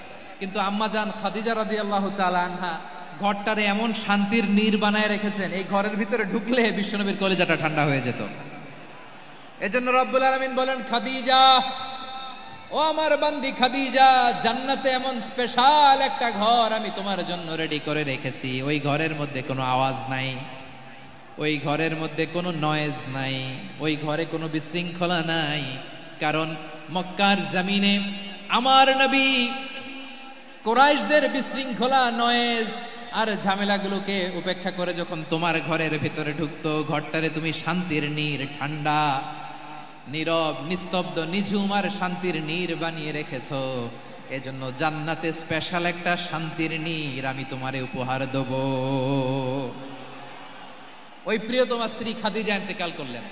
কিন্তু আম্মাজান খাদিজা রাদিয়াল্লাহু তাআলা আনহা ঘরটারে এমন শান্তির নীড় বানায় রেখেছেন, এই ঘরের ভিতরে ঢুকলে বিশ্বনবীর কলিজাটা ঠান্ডা হয়ে যেত। এজন্য রব্বুল আলামিন বলেন, খাদিজা, ও আমার বান্দি খাদিজা, জান্নাতে এমন স্পেশাল একটা ঘর আমি তোমার জন্য রেডি করে রেখেছি। ওই ঘরের মধ্যে কোনো আওয়াজ নাই, ওই ঘরের মধ্যে কোনো নয়েজ নাই, ওই ঘরে কোনো বিশৃঙ্খলা নাই। কারণ মক্কার জমিনে আমার নবী কুরাইশদের বিশৃঙ্খলা, নয়েজ আর ঝামেলাগুলোকে উপেক্ষা করে যখন তোমার ঘরের ভিতরে ঢুকতো, ঘরটারে তুমি শান্তির নীড়, ঠান্ডা, নীরব, নিস্তব্ধ, নিঝুম আর শান্তির নীড় বানিয়ে রেখেছো। এজন্য জান্নাতে স্পেশাল একটা শান্তির নীড় আমি তোমারে উপহার দেব। ওই প্রিয়তমা স্ত্রী খাদিজা ইন্তেকাল করলেন,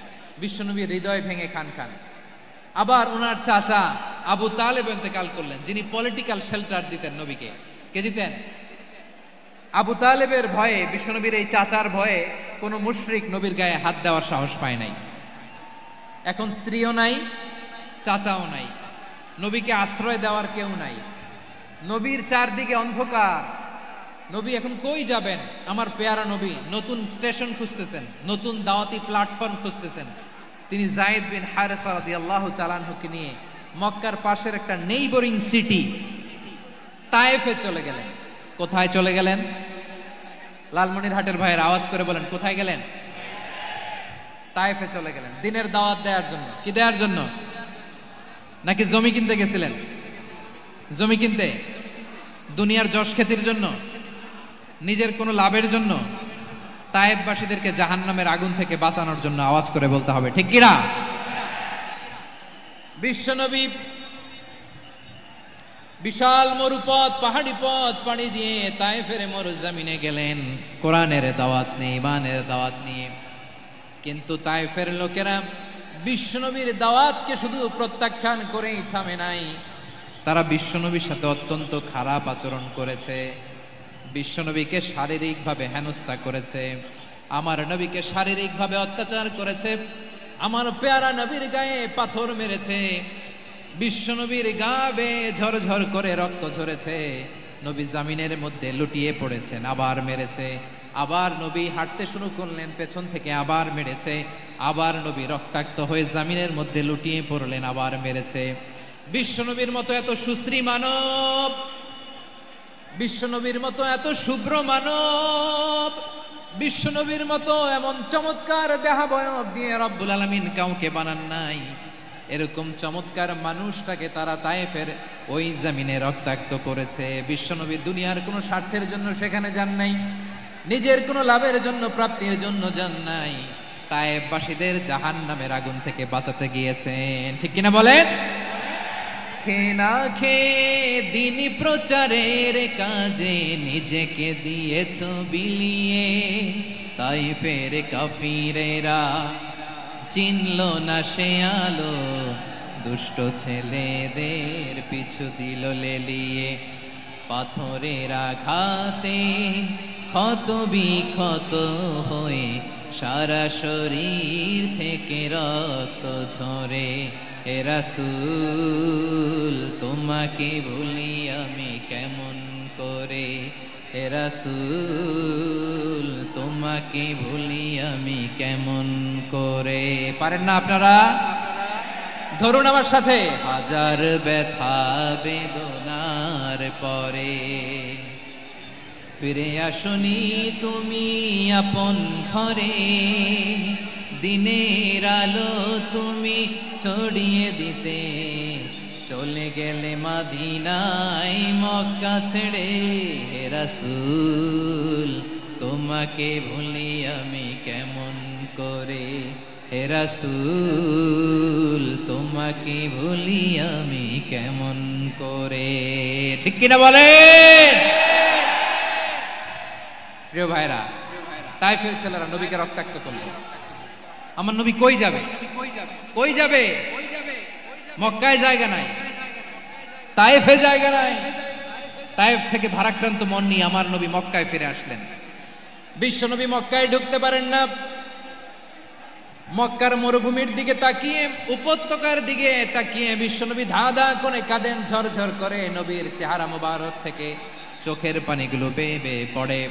বিশ্বনবীর হৃদয় ভেঙে খান খান। আবার ওনার চাচা আবু তালেব ইন্তেকাল করলেন, যিনি পলিটিক্যাল শেল্টার দিতেন নবীকে। কে দিতেন? আবু তালেবের ভয়ে, বিশ্বনবীর এই চাচার ভয়ে কোনো মুশরিক নবীর গায়ে হাত দেওয়ার সাহস পায় নাই। এখন স্ত্রীও নাই, চাচাও নাই, নবীকে আশ্রয় দেওয়ার কেউ নাই, নবীর চারদিকে অন্ধকার। নবী এখন কই যাবেন? আমার পেয়ারা নবী নতুন স্টেশন খুঁজতেছেন, নতুন দাওয়াতি প্ল্যাটফর্ম খুঁজতেছেন। তিনি যায়েদ বিন হারেসা রাদিয়াল্লাহু তাআলা আনহুকে নিয়ে মক্কার পাশের একটা নেইবরিং সিটি তায়েফে চলে গেলেন। কোথায় চলে গেলেন? লালমনিরহাটের ভাইয়ের আওয়াজ করে বলেন, কোথায় গেলেন? তায়েফে চলে গেলেন দিনের দাওয়াত দেওয়ার জন্য। কি দেওয়ার জন্য? নাকি জমি কিনতে গেছিলেন? জমি কিনতে, দুনিয়ার যশ খ্যাতির জন্য, নিজের কোনো লাভের জন্য? তায়েফবাসীদেরকে জাহান্নামের আগুন থেকে বাঁচানোর জন্য। আওয়াজ করে বলতে হবে, ঠিক কিনা? বিশ্বনবী বিশাল মরুপথ, পাহাড়ি পথ পাড়ি দিয়ে তায়েফের মরুজমিনে গেলেন কোরআনের দাওয়াত নিয়ে, ইমানের দাওয়াত নিয়ে। কিন্তু তায়েফের লোকেরা বিশ্বনবীর দাওয়াতকে শুধু প্রত্যাখ্যান করেই থামে নাই, তারা বিশ্বনবীর সাথে অত্যন্ত খারাপ আচরণ করেছে, বিশ্বনবীকে শারীরিকভাবে হেনস্থা করেছে, আমার নবীকে শারীরিকভাবে অত্যাচার করেছে, আমার পেয়ারা নবীর গায়ে পাথর মেরেছে, বিশ্বনবীর গা বেয়ে ঝরঝর করে রক্ত ঝরেছে, নবী জামিনের মধ্যে লুটিয়ে পড়েছেন, আবার মেরেছে, আবার নবী হাঁটতে শুরু করলেন, পেছন থেকে আবার মেরেছে, আবার নবী রক্তাক্ত হয়ে জামিনের মধ্যে লুটিয়ে পড়লেন, আবার মেরেছে। বিশ্বনবীর মতো এত সুশ্রী মানব, বিশ্বনবীর মতো এত শুভ্র মানব, বিশ্বনবীর মতো এমন চমৎকার দেহাবয়ব দিয়ে রব্বুল আলামিন কাউকে বানান নাই। এরকম চমৎকার মানুষটাকে তারা তায়েফের ওই জমিনে রক্তাক্ত করেছে। বিশ্বনবী দুনিয়ার কোনো স্বার্থের জন্য সেখানে যান নাই, নিজের কোনো লাভের জন্য, প্রাপ্তির জন্য যান নাই, তায়েফবাসীদের জাহান্নামের আগুন থেকে বাঁচাতে গিয়েছেন। ঠিক কিনা বলেন? খেয়ে না খেয়ে দিন প্রচারের কাজে নিজেকে দিয়েছ বিলিয়ে, তাইফের কাফিরেরা চিনল না সে আলো, দুষ্ট ছেলেদের পিছু দিল লেলিয়ে, পাথরের আঘাতে ক্ষত বিক্ষত হয়ে সারা শরীর থেকে রক্ত ঝরে। হে রাসূল তোমাকে ভুলি আমি কেমন করে, হে রাসূল তোমাকে ভুলি আমি কেমন করে। পারেন না আপনারা? ধরুন আমার সাথে। হাজার ব্যথা বেদনার পরে ফিরে আসনি তুমি আপন ঘরে, দিনের আলো তুমি ছড়িয়ে দিতে, চলে গেলে মদিনায় মক্কা ছেড়ে। হে রাসূল তোমাকে ভুলি আমি কেমন করে, হে রাসূল তোমাকে ভুলি আমি কেমন করে। ঠিক কিনা বলেন? প্রিয় ভাইরা, তাইফের ছেলেরা নবীকে রক্তাক্ত করল। আমার নবী কই যাবে? কই যাবে? মক্কায় জায়গা নাই, তাইফে জায়গা নাই। তাইফ থেকে ভারাক্রান্ত মন নিয়ে আমার নবী মক্কায় ফিরে আসলেন। বিশ্ব নবী মক্কায় ঢুকতে পারেন না। মক্কার মরুভূমির দিকে তাকিয়ে, উপত্যকার দিকে তাকিয়ে বিশ্বনবী ধা ধা করে কাঁদেন, ঝরঝর করে। নবীর চেহারা মোবারক থেকে চোখের পানিগুলো বেয়ে বেয়ে পড়ে।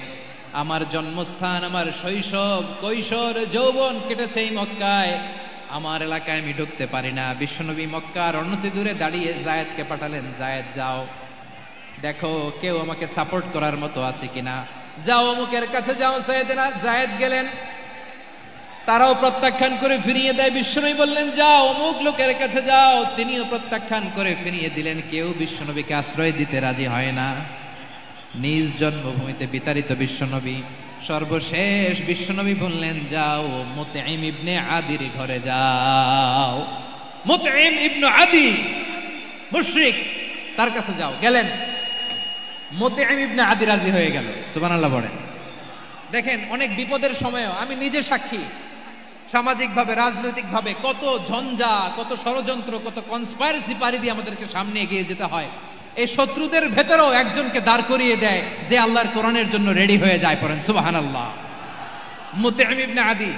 আমার জন্মস্থান, আমার শৈশব, কৈশোর, যৌবন কেটেছে এই মক্কায়। আমার এলাকায় আমি ঢুকতে পারি না। বিশ্বনবী মক্কার অনতি দূরে দাঁড়িয়ে জায়েদকে পাঠালেন, জায়েদ যাও দেখো কেউ আমাকে সাপোর্ট করার মতো আছে কিনা, যাও অমুকের কাছে যাও। জায়েদ গেলেন, তারাও প্রত্যাখ্যান করে ফিরিয়ে দেয়। বিশ্বনবী বললেন যাও অমুক লোকের কাছে যাও, তিনিও প্রত্যাখ্যান করে ফিরিয়ে দিলেন। কেউ বিশ্বনবীকে আশ্রয় দিতে রাজি হয় না। নিজ জন্মভূমিতে বিতাড়িত বিশ্বনবী। সর্বশেষ বিশ্বনবী বললেন যাও মুতঈম ইবনে আদির ঘরে যাও। মুতঈম ইবনে আদি মুশরিক, তার কাছে যাও। গেলেন, মুতঈম ইবনে আদি রাজি হয়ে গেল। সুবহানাল্লাহ বলেন। দেখেন অনেক বিপদের সময়ও আমি নিজে সাক্ষী, সামাজিকভাবে রাজনৈতিকভাবে কত ঝঞ্ঝা, কত ষড়যন্ত্র, কত কনস্পাইরেসি পাড়ি দিয়ে আমাদেরকে সামনে এগিয়ে যেতে হয়। এই শত্রুদের ভেতরেও একজনকে দাঁড় করিয়ে দেয় যে আল্লাহর কোরআনের জন্য রেডি হয়ে যায়। পড়েন সুবহানাল্লাহ। মুতঈম ইবনে আদি,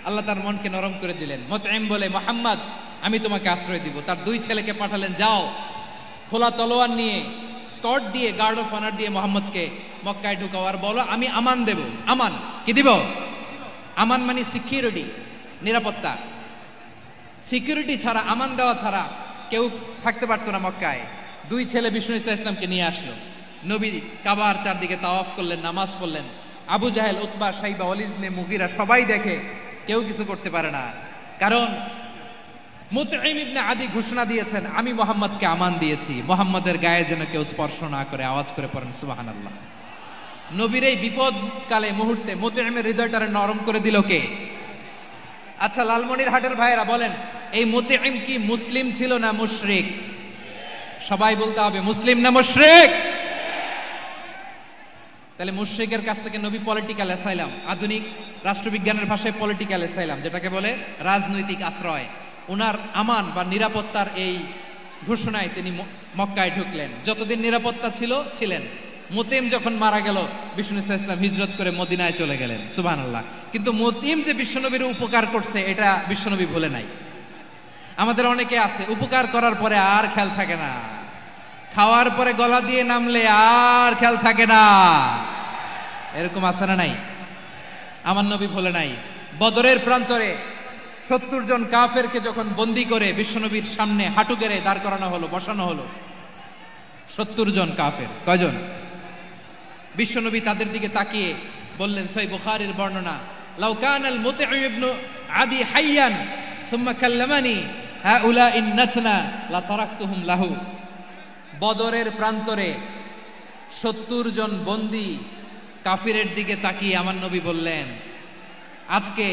আল্লাহ তার মনকে নরম করে দিলেন। মুতঈম বলে মুহাম্মদ আমি তোমাকে আশ্রয় দিব। তার দুই ছেলেকে পাঠালেন, যাও খোলা তলোয়ার নিয়ে, স্কট দিয়ে, গার্ড অফ অনার দিয়ে মুহাম্মদকে মক্কায় ঢুকাও আর বলো আমি আমান দেব। আমান কি দিব? আমান মানে সিকিউরিটি, নিরাপত্তা। সিকিউরিটি ছাড়া, আমান দেওয়া ছাড়া কেউ থাকতে পারতো না মক্কায়। দুই ছেলে বিষ্ণু ইসা ইসলামকে নিয়ে আসলো। নবী কাবার চারদিকে তাওয়াফ করলেন, নামাজ পড়লেন। আবু জাহেল, উতবা, শাইবা, ওয়ালিদ ইবনে মুগীরা সবাই দেখে, কেউ কিছু করতে পারে না। কারণ মুতঈম ইবনে আদি ঘোষণা দিয়েছেন আমি মুহাম্মদকে আমান দিয়েছি, মুহাম্মদের গায়ে যেন কেউ স্পর্শ না করে। আওয়াজ করে পড়েন সুবহানাল্লাহ। নবীর এই বিপদ কালে মুহূর্তে মুতঈমের হৃদয়টারে নরম করে দিল কে? আচ্ছা লালমনির হাটের ভাইয়েরা বলেন, এই মুতঈম কি মুসলিম ছিল না মুশরিক? সবাই বলতে হবে মুসলিম না মুশরিক। তাহলে মুশরিকের কাছ থেকে নবী পলিটিক্যাল অ্যাসাইলাম, আধুনিক রাষ্ট্রবিজ্ঞানের ভাষায় পলিটিক্যাল অ্যাসাইলাম, যেটাকে বলে রাজনৈতিক আশ্রয়, উনার আমান বা নিরাপত্তার এই ঘোষণায় তিনি মক্কায় ঢুকলেন। যতদিন নিরাপত্তা ছিল ছিলেন। মুতঈম যখন মারা গেল, বিষ্ণু ইসলাম হিজরত করে মদিনায় চলে গেলেন। সুবহানাল্লাহ। কিন্তু মুতঈম যে বিশ্বনবীর উপকার করছে এটা বিশ্বনবী ভুলে নাই। আমাদের অনেকে আছে উপকার করার পরে আর খেয়াল থাকে না, খাওয়ার পরে গলা দিয়ে নামলে আর খেয়াল থাকে না। এরকম আছে না নাই? আমার নবী ভুলে নাই। বদরের প্রান্তরে 70 জন কাফেরকে যখন বন্দী করে বিশ্বনবীর সামনে হাঁটু গেড়ে দাঁড় করানো হলো, বসানো হলো। 70 জন কাফের। কয়জন? বিশ্বনবী তাদের দিকে তাকিয়ে বললেন, সহিহ বুখারীর বর্ণনা, লাউ কানাল মুতঈম ইবনে আদি হাইয়ান সুম্মা কাল্লামানি হাউলাই নাতনা লা তারাকতুহুম লাহু। বদরের প্রান্তরে 70 জন বন্দী কাফিরের দিকে তাকিয়ে আমার নবী বললেন, আজকে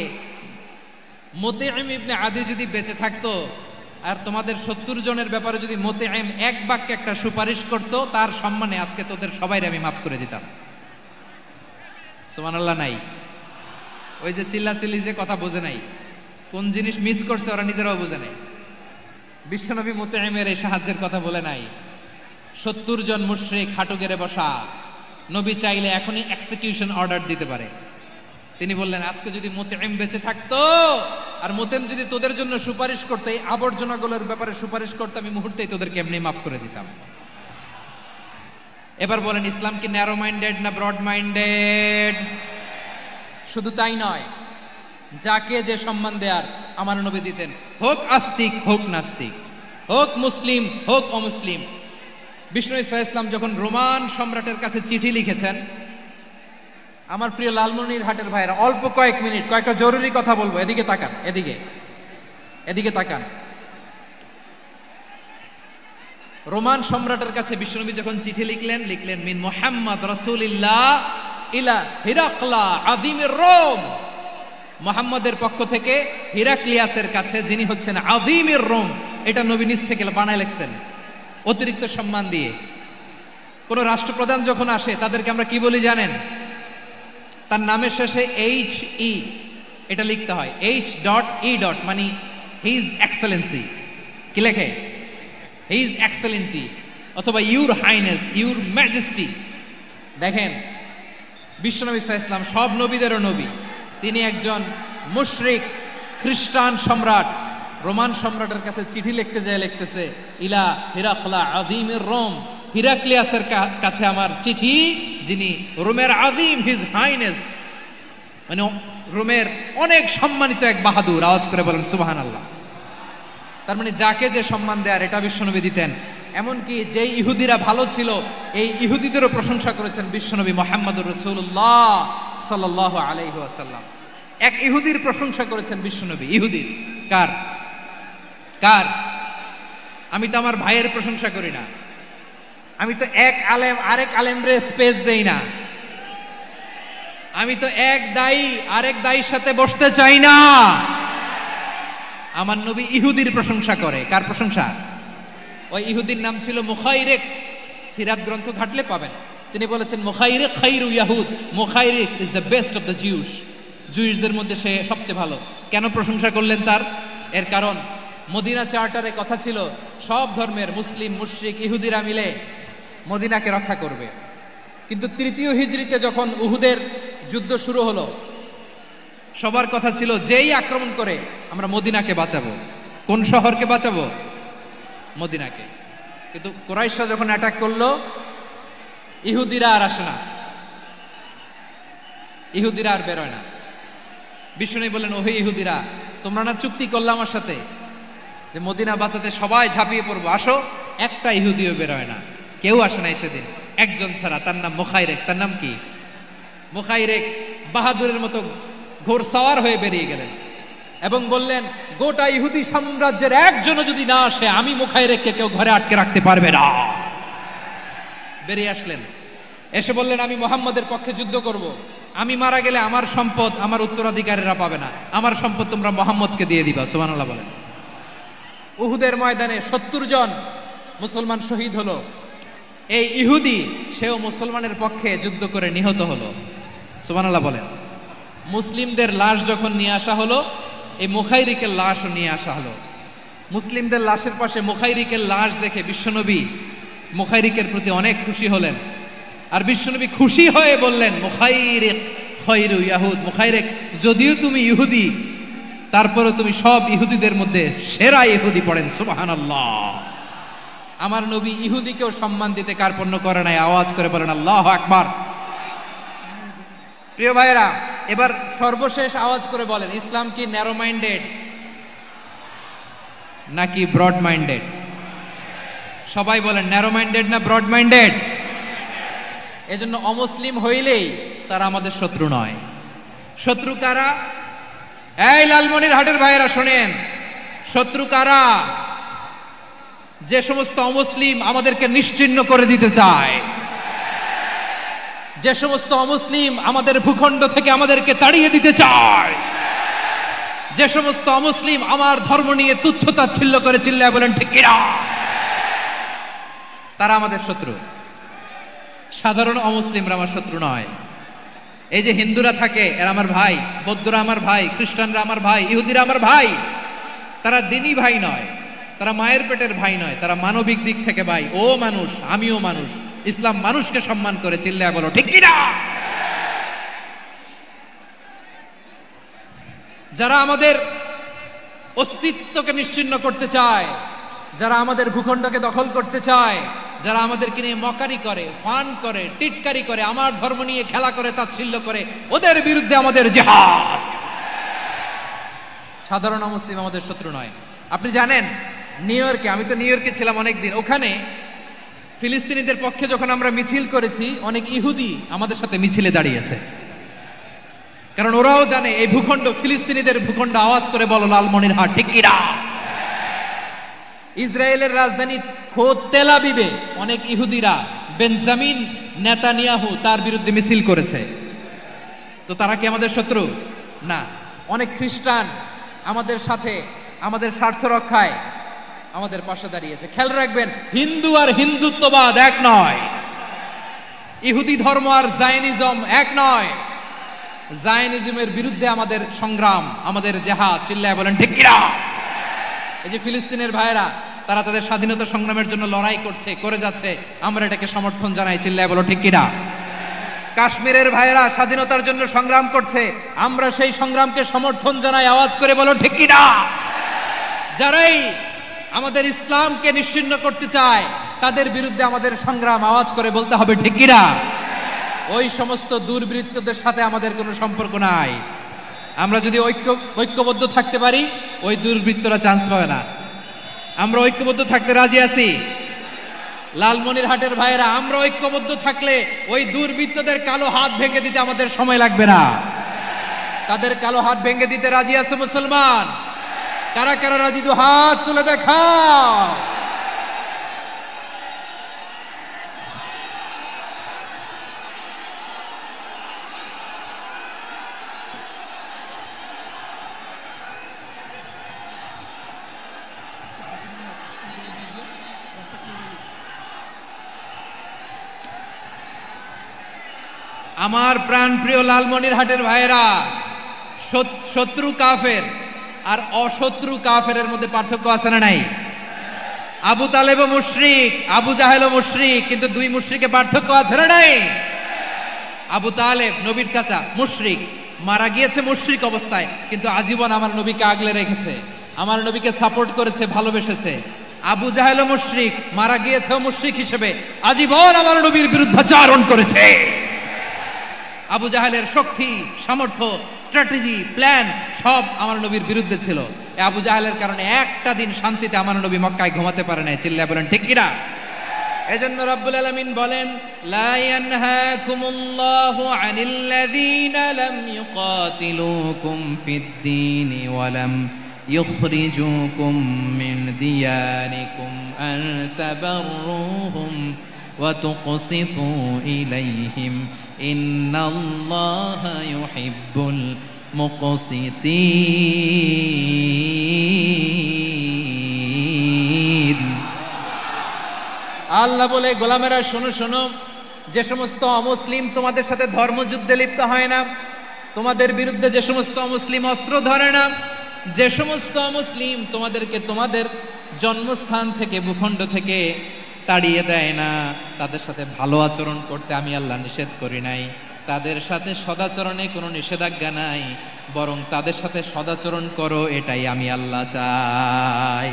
মুতঈম ইবনে আদি যদি বেঁচে থাকতো আর তোমাদের 70 জনের ব্যাপারে যদি মুতঈম এক বাক্যে একটা সুপারিশ করত, তার সম্মানে আজকে তোদের সবাইকে আমি মাফ করে দিতাম। সুবহানাল্লাহ নাই? ওই যে চিল্লাচিল্লি যে কথা বোঝে নাই, কোন জিনিস মিস করছে ওরা নিজেরাও বোঝে নাই। বিশ্বনবী মুতঈমের এই সাহায্যের কথা বলে নাই। 70 জন মুশরিক হাঁটু গেড়ে বসা, নবী চাইলে এখনই এক্সিকিউশন অর্ডার দিতে পারে। তিনি বললেন, আজকে যদি মুতঈম বেঁচে থাকতো আর মুতঈম যদি তোদের জন্য সুপারিশ করতে, এই আবর্জনাগুলোর ব্যাপারে সুপারিশ করতে, আমি মুহূর্তেই তোদেরকে এমনি মাফ করে দিতাম। এবার বলেন, ইসলাম কি ন্যারো মাইন্ডেড না ব্রড মাইন্ডেড? শুধু তাই নয়, যাকে যে সম্মান দেয়ার আমার নবী দিতেন, হোক আস্তিক হোক নাস্তিক, হোক মুসলিম হোক অমুসলিম। বিষ্ণু ইসলাম যখন রোমান সম্রাটের কাছে চিঠি লিখেছেন, আমার প্রিয় লালমনিরহাটের ভাইরা, অল্প কয়েক মিনিট কয়েকটা জরুরি কথা বলবো, এদিকে তাকান, এদিকে তাকান। রোমান সম্রাটের কাছে বিশ্বনবী যখন চিঠি লিখলেন মিন মুহাম্মদ রাসূলিল্লাহ ইলা হিরাকলা আযীমির রোম, মুহাম্মদের পক্ষ থেকে হিরাক্লিয়াসের কাছে, যিনি হচ্ছেন আযীমির রোম। এটা নবী নিজ থেকে বানায় লিখছেন অতিরিক্ত সম্মান দিয়ে। কোন রাষ্ট্রপ্রধান যখন আসে তাদেরকে আমরা কি বলি জানেন? তার নামের শেষে HE এটা লিখতে হয়, H.E. মানে হিজ এক্সেলেন্সি। কি লেখে? হিজ এক্সেলেন্সি, অথবা ইউর হাইনেস, ইউর ম্যাজেস্টি। দেখেন, বিশ্বনবী সাল্লাল্লাহু আলাইহি ওয়াসাল্লাম সব নবীদেরও নবী, তিনি একজন মুশরিক খ্রিস্টান সম্রাট রোমান সম্রাটের কাছে চিঠি লিখতে যায়, লিখতেছে ইলা হিরাকলা আযীমির রোম, হিরাক্লিয়াসের কাছে আমার চিঠি, যিনি রোমের আযীম, হিজ হাইনেস, মানে রোমের অনেক সম্মানিত এক বাহাদুর। আওয়াজ করে বলেন সুবহানাল্লাহ। তার মানে যাকে যে সম্মান দেয়ার এটা বিশ্বনবী দিতেন। এমনকি যে ইহুদিরা ভালো ছিল, এই ইহুদিদেরও প্রশংসা করেছেন বিশ্বনবী মুহাম্মদুর রাসূলুল্লাহ সাল্লাল্লাহু আলাইহি ওয়াসাল্লাম। এক ইহুদির প্রশংসা করেছেন বিশ্বনবী। ইহুদির কার? আমি তো আমার ভাইয়ের প্রশংসা করি না, আমি তো এক আলেম আরেক আলেমরে স্পেস দেই না, আমি তো এক দায়ী আরেক দায়ীর সাথে বসতে চাই না। আমার নবী ইহুদির প্রশংসা করে। কার প্রশংসা? ওই ইহুদির নাম ছিল মুখাইরিক। সিরাত গ্রন্থ ঘাটলে পাবেন। তিনি বলেছেন মুখাইরিক খাইরু ইয়াহুদ, Mukhayriq is the best of the Jews. জুইশদের মধ্যে সে সবচেয়ে ভালো। কেন প্রশংসা করলেন তার? এর কারণ মদিনা চার্টারে কথা ছিল সব ধর্মের মুসলিম মুশরিক ইহুদিরা মিলে মদিনাকে রক্ষা করবে। কিন্তু 3য় হিজরিতে যখন উহুদের যুদ্ধ শুরু হলো, সবার কথা ছিল যেই আক্রমণ করে আমরা মদিনাকে বাঁচাবো। কোন শহরকে বাঁচাবো? মদিনাকে। কিন্তু কুরাইশরা যখন অ্যাটাক করলো, ইহুদিরা আর আসে না, ইহুদিরা আর বেরোয় না। বিষ্ণু বললেন, ওহে ইহুদিরা, তোমরা না চুক্তি করলে আমার সাথে যে মদিনা বাঁচাতে সবাই ঝাঁপিয়ে পড়বো, আসো। একটা ইহুদিও বেরোয় না, কেউ আসে নাই সেদিন, একজন ছাড়া। তার নাম মুখাইরেক। তার নাম কি? মুখাইরেক বাহাদুরের মতো ঘোড়সাওয়ার হয়ে বেরিয়ে গেলেন এবং বললেন, গোটা ইহুদি সাম্রাজ্যের একজনও যদি না আসে, আমি মুখাইরেককে কেউ ঘরে আটকে রাখতে পারবে না। বেরিয়ে আসলেন, এসে বললেন, আমি মুহাম্মদের পক্ষে যুদ্ধ করব। আমি মারা গেলে আমার সম্পদ আমার উত্তরাধিকারীরা পাবে না, আমার সম্পদ তোমরা মুহাম্মদকে দিয়ে দিবা। সুবহানাল্লাহ বলেন। উহুদের ময়দানে 70 জন মুসলমান শহীদ হলো। এই ইহুদি, সেও মুসলমানের পক্ষে যুদ্ধ করে নিহত হলো। সুবহানাল্লাহ বলেন। মুসলিমদের লাশ যখন নিয়ে আসা হলো, এই মুখাইরিকের লাশও নিয়ে আসা হলো। মুসলিমদের লাশের পাশে মুখাইরিকের লাশ দেখে বিশ্বনবী মুখাইরিকের প্রতি অনেক খুশি হলেন। আর বিশ্বনবী খুশি হয়ে বললেন, মুখাইরিক খায়রু ইয়াহুদ, মুখাইরিক যদিও তুমি ইহুদি, তারপরে তুমি সব ইহুদিদের মধ্যে সেরা ইহুদি। পড়েন সুবহানাল্লাহ। আমার নবী ইহুদিকেও সম্মান দিতে কার্পণ্য করে নাই। আওয়াজ করে বলেন আল্লাহু আকবার। প্রিয় ভাইরা, এবার সর্বশেষ আওয়াজ করে বলেন, ইসলাম কি ন্যারো মাইন্ডেড নাকি ব্রড মাইন্ডেড? সবাই বলেন, ন্যারো মাইন্ডেড না ব্রড মাইন্ডেড? এজন্য অমুসলিম হইলেই তারা আমাদের শত্রু নয়। শত্রু কারা? এই লালমনিরহাটের ভাইয়েরা শোনেন, শত্রু কারা? যে সমস্ত অমুসলিম আমাদেরকে নিশ্চিহ্ন করে দিতে চায়, যে সমস্ত অমুসলিম আমাদের ভূখণ্ড থেকে আমাদেরকে তাড়িয়ে দিতে চায়, যে সমস্ত অমুসলিম আমার ধর্ম নিয়ে তুচ্ছতাচ্ছিল্য করে চিল্লায় বলেন ঠিক কিনা, তারা আমাদের শত্রু। সাধারণ অমুসলিমরা আমার শত্রু নয়। এই যে হিন্দুরা থাকে এরা আমার ভাই, বৌদ্ধরা আমার ভাই, খ্রিস্টানরা আমার ভাই, ইহুদিরা আমার ভাই। তারা দিনই ভাই নয়, তারা মায়ের পেটের ভাই নয়, তারা মানবিক দিক থেকে ভাই। ও মানুষ, আমিও মানুষ। ইসলাম মানুষকে সম্মান করে, চিল্লায়া বলো ঠিক কি না? যারা আমাদের অস্তিত্বকে নিশ্চিহ্ন করতে চায়, যারা আমাদের ভূখণ্ডকে দখল করতে চায়, যারা আমাদেরকে নিয়ে মকারি করে, ফান করে, টিটকারি করে, আমার ধর্ম নিয়ে খেলা করে, তাচ্ছিল্য করে, ওদের বিরুদ্ধে আমাদের জিহাদ। সাধারণ মুসলিম আমাদের শত্রু নয়। আপনি জানেন নিউ ইয়র্কে, আমি তো নিউ ইয়র্কে ছিলাম অনেকদিন, ওখানে ফিলিস্তিনিদের পক্ষে যখন আমরা মিছিল করেছি, অনেক ইহুদি আমাদের সাথে মিছিলে দাঁড়িয়েছে। কারণ ওরাও জানে এই ভূখণ্ড ফিলিস্তিনিদের ভূখণ্ড। আওয়াজ করে বলো লালমনিরহাট ঠিক কি না? ইসরায়েলের রাজধানী খোদ তেল আবিবে অনেক ইহুদিরা বেঞ্জামিন নেতানিয়াহু তার বিরুদ্ধে মিছিল করেছে। তো তারা কি আমাদের শত্রু? না। অনেক খ্রিস্টান আমাদের সাথে, আমাদের স্বার্থ রক্ষায় আমাদের পাশে দাঁড়িয়েছে। খেয়াল রাখবেন, হিন্দু আর হিন্দুত্ববাদ এক নয়, ইহুদি ধর্ম আর জায়নিজম এক নয়। জায়নিজমের বিরুদ্ধে আমাদের সংগ্রাম, আমাদের জিহাদ, চিল্লায় বলেন ঠিক কি না? এই যে ফিলিস্তিনের ভাইরা, তারা তাদের স্বাধীনতা সংগ্রামের জন্য লড়াই করছে, করে যাচ্ছে, আমরা এটাকে সমর্থন জানাই, চিল্লায় বলো ঠিক কি না? কাশ্মীরের ভাইরা স্বাধীনতার জন্য সংগ্রাম করছে, আমরা সেই সংগ্রামকে সমর্থন জানাই, আওয়াজ করে বলো ঠিক কি না? যারাই আমাদের ইসলামকে নিশ্চিহ্ন করতে চায় তাদের বিরুদ্ধে আমাদের সংগ্রাম, আওয়াজ করে বলতে হবে ঠিক কি না? ওই সমস্ত দুর্বৃত্তদের সাথে আমাদের কোনো সম্পর্ক নাই। আমরা যদি ঐক্যবদ্ধ থাকতে পারি, ওই দুর্বৃত্তরা চান্স পাবে না। আমরা ঐক্যবদ্ধ থাকতে রাজি আছি। লালমনিরহাটের ভাইয়েরা, আমরা ঐক্যবদ্ধ থাকলে ওই দুর্বৃত্তদের কালো হাত ভেঙে দিতে আমাদের সময় লাগবে না। তাদের কালো হাত ভেঙে দিতে রাজি আছে মুসলমান? কারা কারা রাজি? দু হাত তুলে দেখাও। আমার প্রাণ প্রিয় লালমনিরহাটের ভাইয়েরা, শত্রু কাফের আর অশত্রু কাফেরের মধ্যে পার্থক্য আছে না নাই? আবু তালেবও মুশরিক, আবু জাহেলও মুশরিক, কিন্তু দুই মুশরিকে পার্থক্য আছে না নাই? আবু তালেব নবীর চাচা, মুশরিক, মারা গিয়েছে মুশরিক অবস্থায়, কিন্তু আজীবন আমার নবীকে আগলে রেখেছে, আমার নবীকে সাপোর্ট করেছে, ভালোবেসেছে। আবু জাহেলও মুশরিক, মারা গিয়েছে মুশরিক হিসেবে, আজীবন আমার নবীর বিরুদ্ধাচরণ করেছে। আবু জাহেলের শক্তি, সামর্থ্য, স্ট্র্যাটেজি, প্ল্যান সব আমার নবীর বিরুদ্ধে ছিল। এই আবু জাহেলের কারণে একটা দিন শান্তিতে আমার নবী মক্কায় ঘুমাতে পারে নাই, চিল্লায় বলেন ঠিক কিনা? এজন্য রব্বুল আলামিন বলেন, লা ইয়ানহাকুমুল্লাহু আনিল্লাযীনা লাম ইউকাতিলুকুম ফিদ-দীন ওয়া লাম ইখরিজুকুম মিন দিয়ারিকুম আন তাবাররুহুম ওয়া তুকসিতু ইলাইহিম ইন্নাল্লাহা ইউহিব্বুল মুকসিতিন। আল্লাহ বলে, গোলামেরা শোনো শোনো, যে সমস্ত অমুসলিম তোমাদের সাথে ধর্মযুদ্ধে লিপ্ত হয় না, তোমাদের বিরুদ্ধে যে সমস্ত অমুসলিম অস্ত্র ধরে না, যে সমস্ত অমুসলিম তোমাদেরকে তোমাদের জন্মস্থান থেকে, ভূখণ্ড থেকে তাড়িয়ে দেয় না, তাদের সাথে ভালো আচরণ করতে আমি আল্লাহ নিষেধ করি নাই। তাদের সাথে সদাচরণে কোনো নিষেধাজ্ঞা নাই, বরং তাদের সাথে সদাচরণ করো, এটাই আমি আল্লাহ চাই।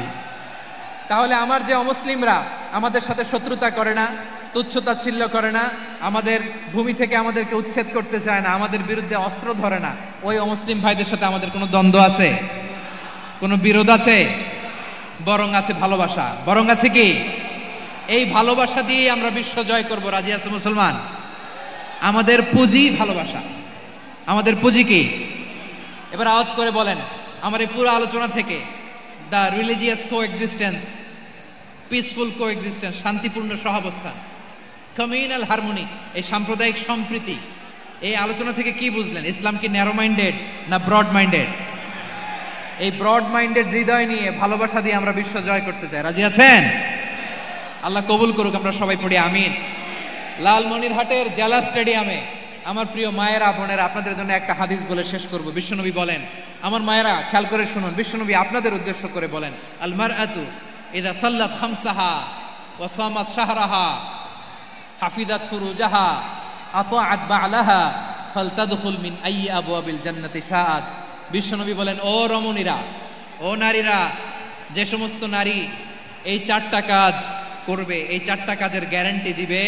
তাহলে আমার যে অমুসলিমরা আমাদের সাথে শত্রুতা করে না, তুচ্ছতাচ্ছিল্য করে না, আমাদের ভূমি থেকে আমাদেরকে উচ্ছেদ করতে চায় না, আমাদের বিরুদ্ধে অস্ত্র ধরে না, ওই অমুসলিম ভাইদের সাথে আমাদের কোনো দ্বন্দ্ব আছে? কোনো বিরোধ আছে? বরং আছে ভালোবাসা। বরং আছে কি? এই ভালোবাসা দিয়ে আমরা বিশ্ব জয় করব। রাজি আছে মুসলমান? আমাদের পুঁজি ভালোবাসা। আমাদের পুঁজি কি? এবার আওয়াজ করে বলেন, আমার এই পুরো আলোচনা থেকে the religious coexistence, peaceful coexistence, শান্তিপূর্ণ সহাবস্থান, কমিউনাল হারমোনি, এই সাম্প্রদায়িক সম্প্রীতি, এই আলোচনা থেকে কি বুঝলেন? ইসলাম কি ন্যারো মাইন্ডেড না ব্রড মাইন্ডেড? এই ব্রড মাইন্ডেড হৃদয় নিয়ে, ভালোবাসা দিয়ে আমরা বিশ্ব জয় করতে চাই। রাজি আছেন? আল্লাহ কবুল করুক, আমরা সবাই পড়ি আমিন। লালমনিরহাটের জেলা স্টেডিয়ামে আমার প্রিয় মায়েরা বোনেরা, আপনাদের জন্য একটা হাদিস বলে শেষ করব। বিশ্বনবী বলেন, আমার মায়েরা খেয়াল করে শুনুন, বিশ্বনবী আপনাদের উদ্দেশ্য করে বলেন, আল মারআতু ইযা সাল্লাত খামসাহা ওয়া সামাত শাহরাহা হাফিজাত ফুরুজাহা আতাআত বা'লাহা ফালতাদখুল মিন আইয়ি আবওয়াবিল জান্নাতি শাআত। বিশ্বনবী বলেন, ও রমণীরা, ও নারীরা, যে সমস্ত নারী এই 4টা কাজ করবে, এই 4টা কাজের গ্যারান্টি দিবে,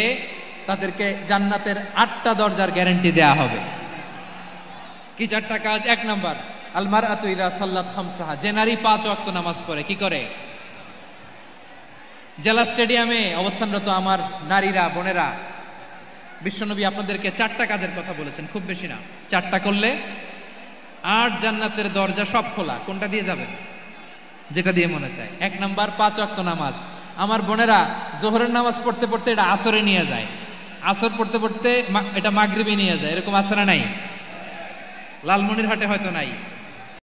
তাদেরকে জান্নাতের 8টা দরজার গ্যারান্টি দেয়া হবে। কি 4টা কাজ? 1 নাম্বার, আল মারআতু ইযা সাল্লাত খামসাহা, যে নারী 5 ওয়াক্ত নামাজ পড়ে। কি করে? জেলা স্টেডিয়ামে অবস্থানরত আমার নারীরা বোনেরা, বিশ্বনবী আপনাদেরকে 4টা কাজের কথা বলেছেন, খুব বেশি না। 4টা করলে 8 জান্নাতের দরজা সব খোলা। কোনটা দিয়ে যাবেন? যেটা দিয়ে মনে চায়। 1 নাম্বার 5 ওয়াক্ত নামাজ। আমার বোনেরা জোহরের নামাজ পড়তে পড়তে এটা আসরে নিয়ে যায়, আসর পড়তে পড়তে এটা মাগরিবে নিয়ে যায়। এরকম আসরে নাই? লালমনিরহাটে হয়তো নাই।